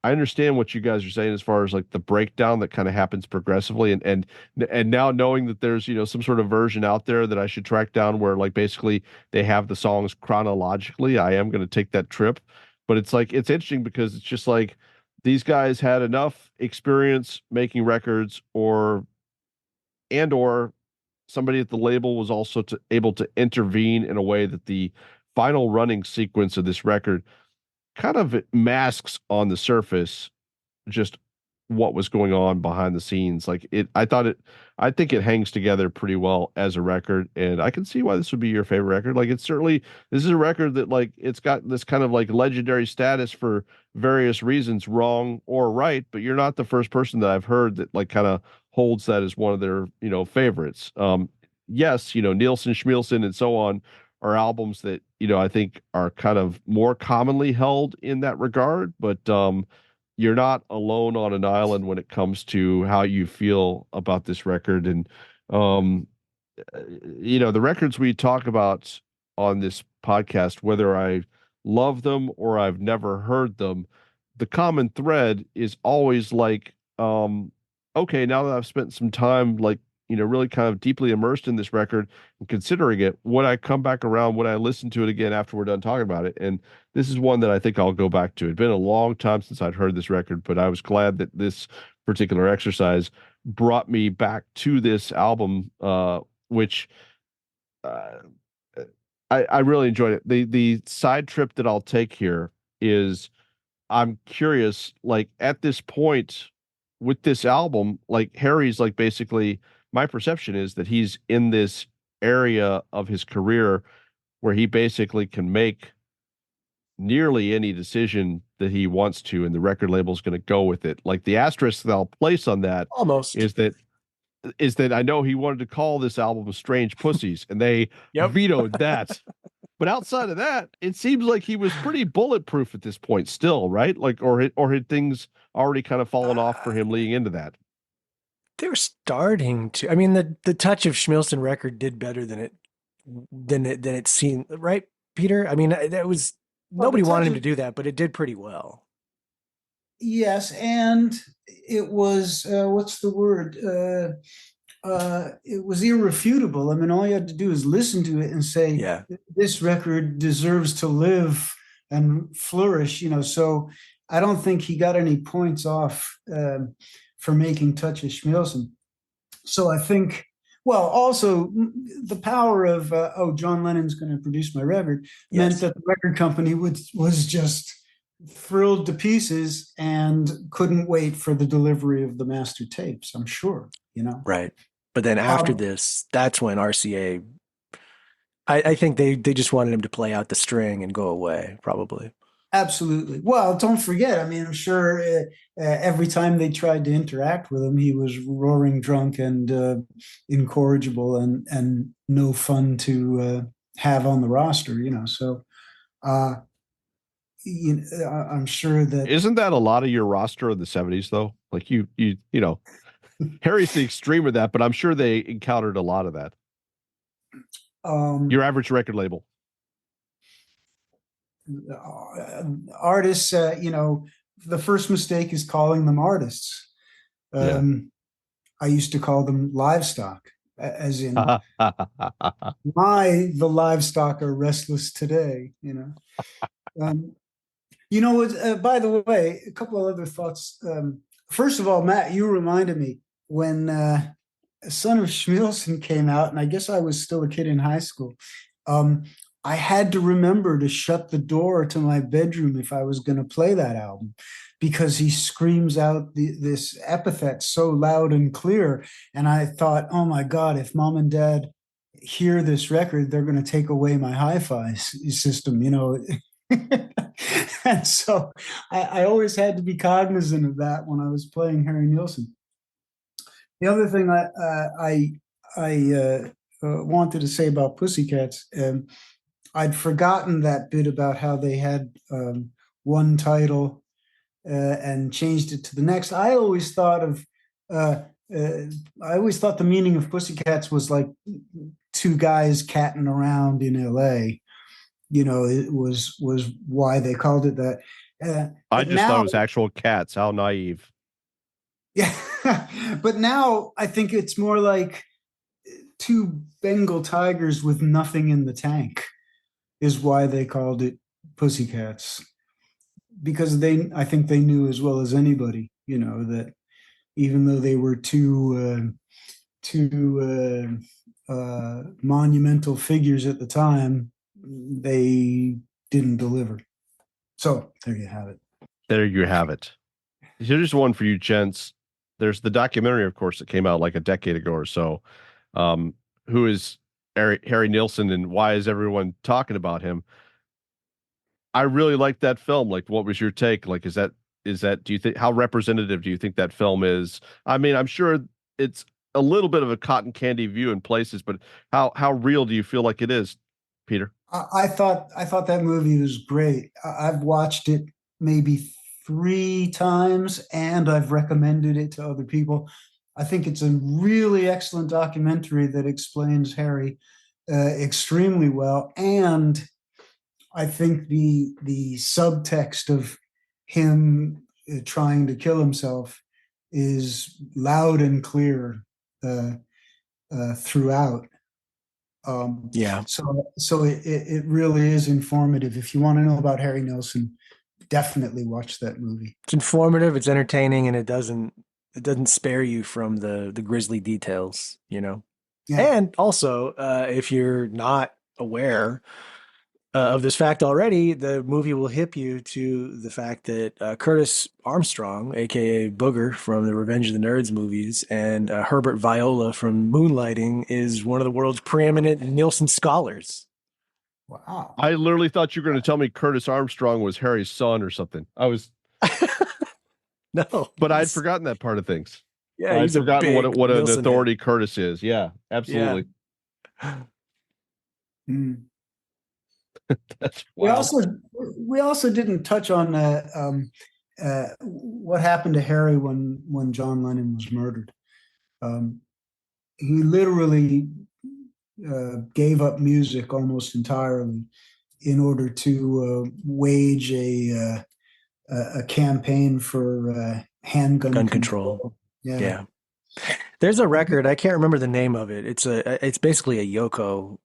I understand what you guys are saying as far as like the breakdown that kind of happens progressively, and now knowing that there's some sort of version out there that I should track down where like basically they have the songs chronologically. I am going to take that trip, but it's like it's interesting because it's just like these guys had enough experience making records, or somebody at the label was also able to intervene in a way that the final running sequence of this record kind of masks on the surface just what was going on behind the scenes. Like I think it hangs together pretty well as a record, and I can see why this would be your favorite record. Like this is a record that like it's got this kind of like legendary status for various reasons, wrong or right, but you're not the first person that I've heard that like kind of holds that as one of their, favorites. Yes, Nielsen, Schmielsen, and so on are albums that, I think are kind of more commonly held in that regard, but you're not alone on an island when it comes to how you feel about this record. And um the records we talk about on this podcast, whether I love them or I've never heard them, the common thread is always like, okay, now that I've spent some time, like, really kind of deeply immersed in this record and considering it, would I come back around? Would I listen to it again after we're done talking about it? And this is one that I think I'll go back to. It'd been a long time since I'd heard this record, but I was glad that this particular exercise brought me back to this album, which uh, I really enjoyed it. The side trip that I'll take here is I'm curious, like at this point with this album, like Harry's like basically my perception is that he's in this area of his career where he basically can make nearly any decision that he wants to, and the record label's going to go with it. Like the asterisk that I'll place on that Almost. is that I know he wanted to call this album Strange Pussies, and they Yep. vetoed that. But outside of that, it seems like he was pretty bulletproof at this point still, right? Like, or had things already kind of fallen off for him leading into that? They're starting to. I mean, the touch of Schmilson record did better than it seemed, right, Peter? I mean, that was Well, the nobody touch wanted him of to do that, but it did pretty well. Yes, and it was what's the word? It was irrefutable. I mean, all you had to do is listen to it and say, Yeah. this record deserves to live and flourish, So I don't think he got any points off for making Touch of Schmilson. So I think, well, also the power of, John Lennon's going to produce my record meant Yes. that the record company was just thrilled to pieces and couldn't wait for the delivery of the master tapes, I'm sure. Right. But then after Um, this, that's when RCA, I think they just wanted him to play out the string and go away, probably. Absolutely. Well, don't forget, I mean, I'm sure every time they tried to interact with him, he was roaring drunk and incorrigible and no fun to have on the roster. So uh, I'm sure that Isn't that a lot of your roster in the 70s though? Like you know, Harry's the extreme of that, but I'm sure they encountered a lot of that. um, Your average record label. artists, the first mistake is calling them artists. Yeah. I used to call them livestock, as in the livestock are restless today. Um, what? By the way, a couple of other thoughts. First of all, Matt, you reminded me when Son of Schmilson came out, and I guess I was still a kid in high school. Um, I had to remember to shut the door to my bedroom if I was going to play that album, because he screams out this epithet so loud and clear. And I thought, oh my God, if mom and dad hear this record, they're going to take away my hi-fi system. And so I always had to be cognizant of that when I was playing Harry Nilsson. The other thing I wanted to say about Pussycats, I'd forgotten that bit about how they had one title and changed it to the next. Uh, I always thought the meaning of Pussycats was like two guys catting around in L.A. It was why they called it that. I But just thought now, it was actual cats. How naive. yeah, but now I think it's more like two Bengal tigers with nothing in the tank is why they called it Pussycats. Because I think they knew as well as anybody, that even though they were two monumental figures at the time, they didn't deliver. So there you have it. There you have it. Here's one for you, gents. There's the documentary, of course, that came out like a decade ago or so. Um, who is Harry Nilsson and why is everyone talking about him? I really like that film. Like, what was your take? Like, do you think, how representative do you think that film is? I mean, I'm sure it's a little bit of a cotton candy view in places, but how real do you feel like it is, Peter? I thought that movie was great. I've watched it maybe 3 times, and I've recommended it to other people. I think it's a really excellent documentary that explains Harry extremely well, and I think the subtext of him trying to kill himself is loud and clear throughout. Yeah. So it really is informative. If you want to know about Harry Nilsson, definitely watch that movie. It's informative, it's entertaining, and it doesn't spare you from the grisly details. Yeah. And also, if you're not aware of this fact already, the movie will hip you to the fact that Curtis Armstrong, aka Booger from the Revenge of the Nerds movies, and Herbert Viola from Moonlighting is one of the world's preeminent Nielsen scholars. Wow. I literally thought you were going to tell me Curtis Armstrong was Harry's son or something. No, But I'd forgotten that part of things. yeah, I'd he's a forgotten big what an Nielsen head. authority Curtis is. Yeah, Yeah. absolutely. Mm. That's We wild. also we also didn't touch on what happened to Harry when John Lennon was murdered. Um, he literally gave up music almost entirely in order to wage a campaign for handgun Gun control. control. Yeah. Yeah. There's a record, I can't remember the name of it. It's basically a Yoko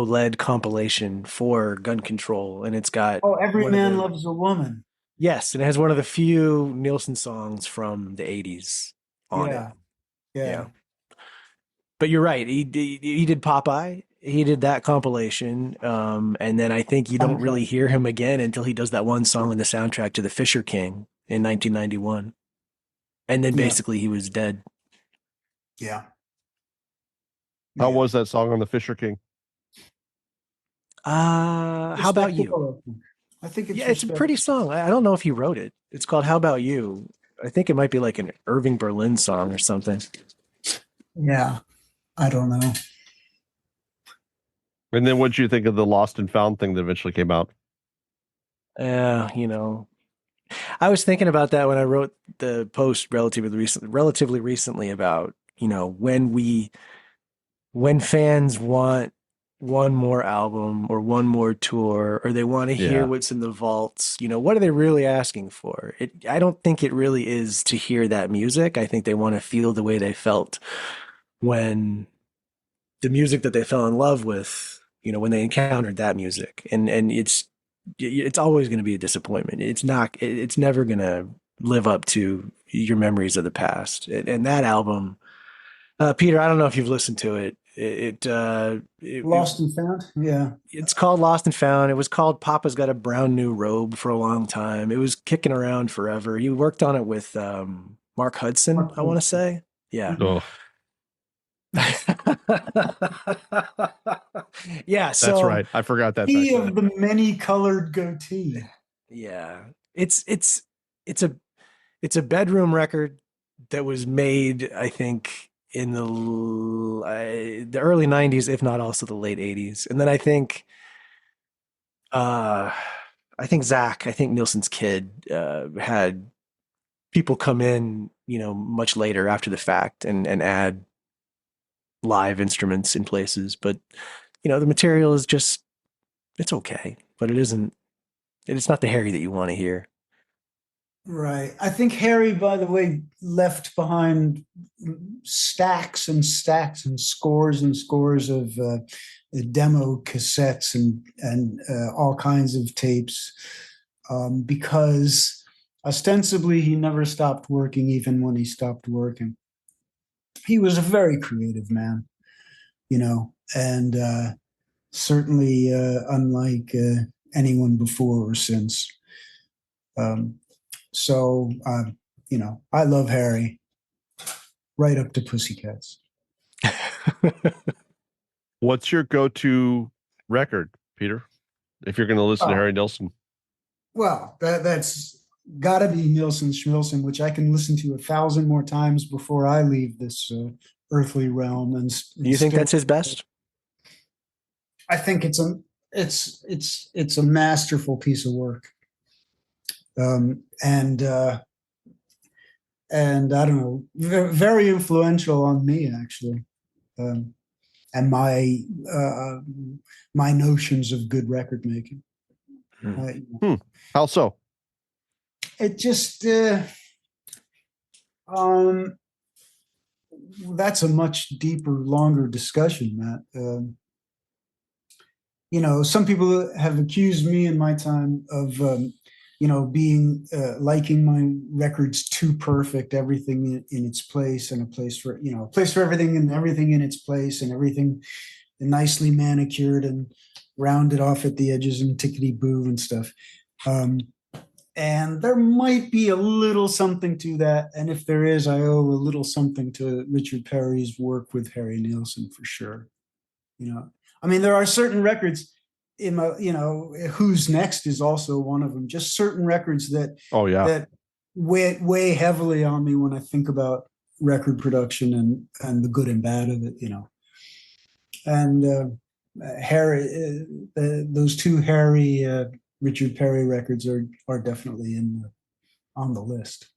led compilation for gun control, and it's got Oh, Every one of Man the Loves a Woman. yes, and it has one of the few Nilsson songs from the 80s on it. Yeah. Yeah. Yeah. But you're right. He did Popeye. He did that compilation. And then I think you don't really Soundtrack. hear him again until he does that one song in the soundtrack to The Fisher King in 1991. And then Yeah. basically he was dead. Yeah. How Yeah. was that song on the Fisher King? How about you? Respectable, I think. I think it's Yeah, it's a pretty song. I don't know if he wrote it. It's called How About You? I think it might be like an Irving Berlin song or something. Yeah. I don't know. And then what'd you think of the Lost and Found thing that eventually came out? You know, I was thinking about that when I wrote the post relatively recently about, when fans want one more album or one more tour or they want to hear Yeah. what's in the vaults, what are they really asking for? I don't think it really is to hear that music. I think they want to feel the way they felt when the music that they fell in love with, when they encountered that music. And it's always going to be a disappointment. It's never going to live up to your memories of the past. And that album, Peter, I don't know if you've listened to it. Lost and Found? Yeah. It's called Lost and Found. It was called Papa's Got a Brown New Robe for a long time. It was kicking around forever. He worked on it with Mark Hudson, I want to say. Yeah. Oh, Yeah, that's so right. I forgot that He fact. of the many colored goatee. yeah. It's it's a bedroom record that was made, I think, in the early 90s, if not also the late 80s. And then uh I think Nilsson's kid had people come in, much later after the fact and add live instruments in places. But, the material is just it's okay, but it's not the Harry that you want to hear. Right. I think Harry, by the way, left behind stacks and stacks and scores of demo cassettes and all kinds of tapes, because ostensibly he never stopped working, even when he stopped working. He was a very creative man, and certainly unlike anyone before or since. Um, so, I love Harry right up to Pussycats. What's your go-to record, Peter? If you're going to listen to Oh, Harry Nilsson? well, that's got to be Nilsson Schmilsson, which I can listen to 1,000 more times before I leave this earthly realm. And Do you think still, that's his best? I think it's a masterful piece of work. And I don't know, very influential on me actually, and my notions of good record making. How so? It just that's a much deeper, longer discussion, Matt. Some people have accused me in my time of being liking my records too perfect, everything in its place, and a place for everything and everything in its place, and everything nicely manicured and rounded off at the edges and tickety boo and stuff. And there might be a little something to that, and if there is, I owe a little something to Richard Perry's work with Harry Nilsson for sure. I mean, there are certain records in my, Who's Next is also one of them. Just certain records Oh, yeah. that weigh heavily on me when I think about record production and the good and bad of it. And Harry, those two Harry Richard Perry records are definitely on the list.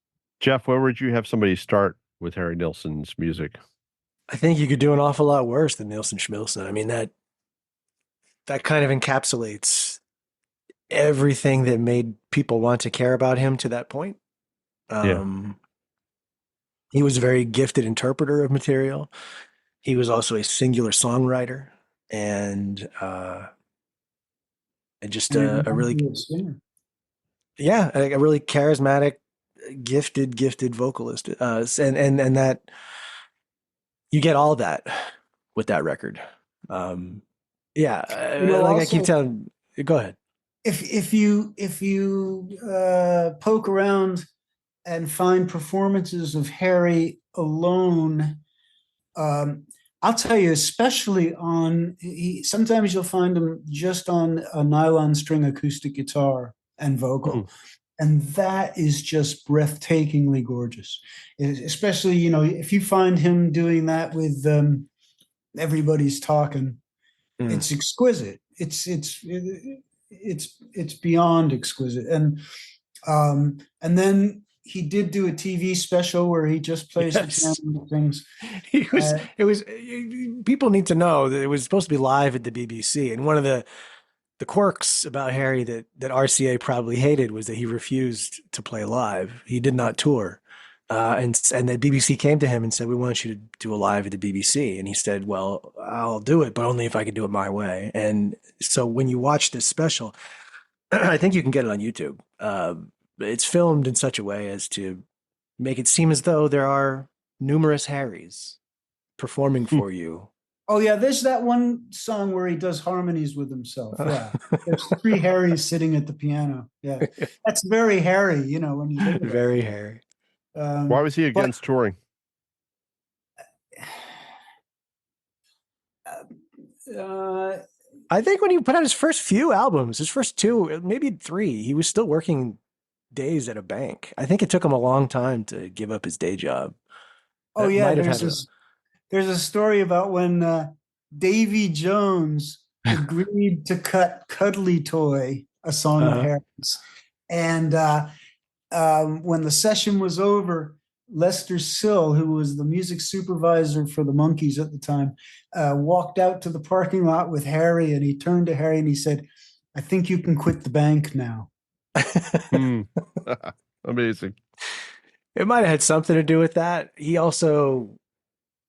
Jeff, where would you have somebody start with Harry Nilsson's music? I think you could do an awful lot worse than Nilsson Schmilsson. I mean, that kind of encapsulates everything that made people want to care about him to that point. Yeah. He was a very gifted interpreter of material. He was also a singular songwriter and just And he a reminds really, me of Skinner. yeah, a really charismatic, gifted vocalist. And that you get all that with that record. Um, yeah, like I keep Also, telling, go ahead. if you poke around and find performances of Harry alone, um, I'll tell you, especially sometimes you'll find him just on a nylon string acoustic guitar and Hmm. vocal. And that is just breathtakingly gorgeous. Especially, if you find him doing that with Everybody's Talking, Mm. it's exquisite. It's beyond exquisite. And then he did do a TV special where he just plays the piano Yes. and things. Uh, It was, people need to know that it was supposed to be live at the BBC. And one of the quirks about Harry that RCA probably hated was that he refused to play live. He did not tour. And the BBC came to him and said, "We want you to do a live at the BBC." And he said, "Well, I'll do it, but only if I can do it my way." And so when you watch this special, I think you can get it on YouTube. It's filmed in such a way as to make it seem as though there are numerous Harrys performing for you. oh yeah, there's that one song where he does harmonies with himself. Yeah, there's three Harrys sitting at the piano. Yeah, that's very Harry, when you think about Very Harry. it. Why was he But against touring? uh, I think when he put out his first few albums, his first two, maybe three, he was still working days at a bank. I think it took him a long time to give up his day job. oh That yeah, might have there's had a. this. There's a story about when Davy Jones agreed to cut "Cuddly Toy," a song of Uh, Harry's, and when the session was over, Lester Sill, who was the music supervisor for the Monkees at the time, walked out to the parking lot with Harry, and he turned to Harry and he said, "I think you can quit the bank now." Hmm. Amazing. it might have had something to do with that. He also,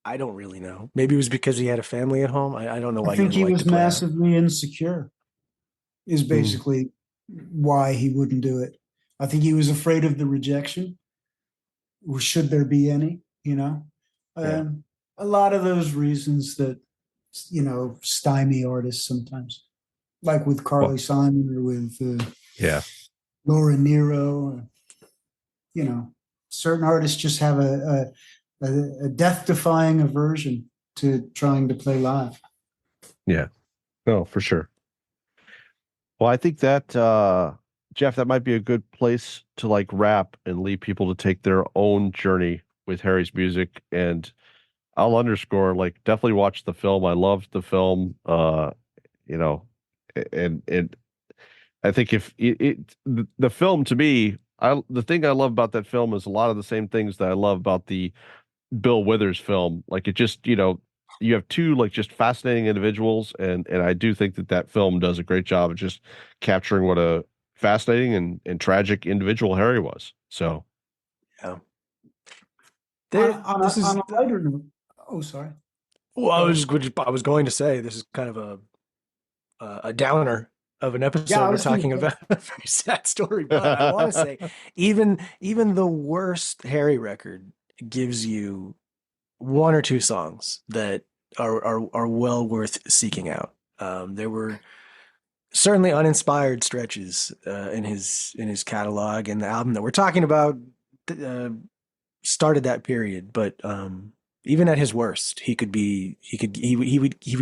I don't really know. Maybe it was because he had a family at home. I don't know I why he think wouldn't he like to was play out. massively insecure, is Hmm. basically why he wouldn't do it. I think he was afraid of the rejection, or should there be any, Yeah. a lot of those reasons that, stymie artists sometimes, like with Well, Carly Simon or with yeah. Laura Nero, or, certain artists just have a death-defying aversion to trying to play live. Yeah. No, for sure. Well, I think that Jeff, that might be a good place to like wrap and leave people to take their own journey with Harry's music. And I'll underscore, like, definitely watch the film. I loved the film. You know, and I think if the film to me, the thing I love about that film is a lot of the same things that I love about the Bill Withers film. Like it just, you have two like just fascinating individuals, and I do think that that film does a great job of just capturing what a fascinating and tragic individual Harry was. So Yeah. On, There, on, this a, is on a lighter note, oh, sorry. well, Go ahead. I was going to say this is kind of a downer of an Yeah, episode. I We're was going talking to about a very sad story, but I want to say even the worst Harry record gives you one or two songs that are well worth seeking out. There were certainly uninspired stretches in his catalog, and the album that we're talking about uh, started that period. But even at his worst, he would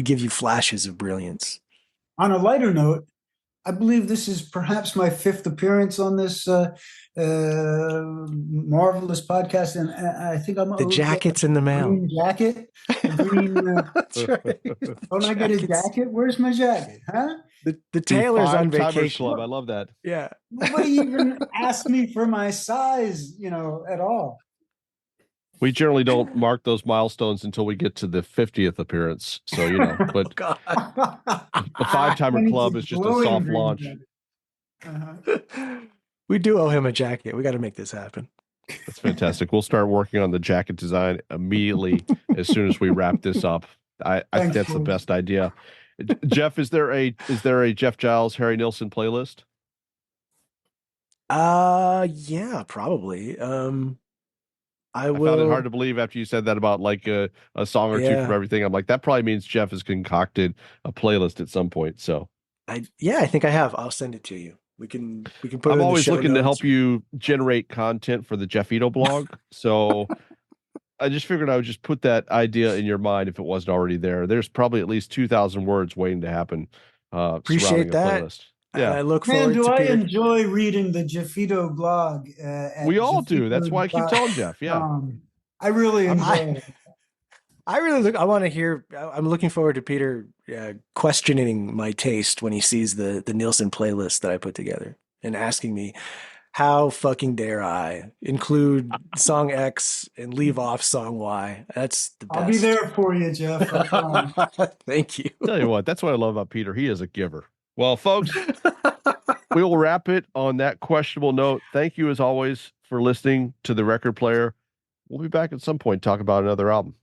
give you flashes of brilliance. On a lighter note, I believe this is perhaps my fifth appearance on this marvelous podcast, and I think I'm The owed jacket's in the a mail. green jacket. A green. That's right. The Don't I get a jacket's jacket? Where's my jacket? Huh? the the tailor's on Five Timers vacation. Club. I love that. Yeah. Nobody even asked me for my size, at all. We generally don't mark those milestones until we get to the 50th appearance. So, Oh but God. the Five Timer And it's a Club is just a glowing soft green launch. jacket. We do owe him a jacket. We got to make this happen. That's fantastic. We'll start working on the jacket design immediately as soon as we wrap this up. I think Thanks, that's the boys. best idea. Jeff, is there a Jeff Giles, Harry Nilsson playlist? Yeah, probably. I I found it will. hard to believe after you said that about like a song or two from Yeah, everything. I'm like, that probably means Jeff has concocted a playlist at some point. So I think I have. I'll send it to you. We can put I'm it in the always show looking to notes. help you generate content for the Jeff Ito blog. So I just figured I would just put that idea in your mind if it wasn't already there. There's probably at least 2,000 words waiting to happen surrounding Appreciate a that. playlist. And Yeah, I look Man, forward do to I Peter. enjoy reading the Jeffito blog at we all do. That's why I keep telling Jeff. Yeah, jeffito.com. I really I'm- enjoy it. I really look. I want to hear. I'm looking forward to Peter questioning my taste when he sees the Nielsen playlist that I put together and asking me, "How fucking dare I include song X and leave off song Y?" That's the best. I'll be there for you, Jeff. I promise. Thank you. tell you what, that's what I love about Peter. He is a giver. Well, folks, we will wrap it on that questionable note. Thank you, as always, for listening to the record player. We'll be back at some point to talk about another album.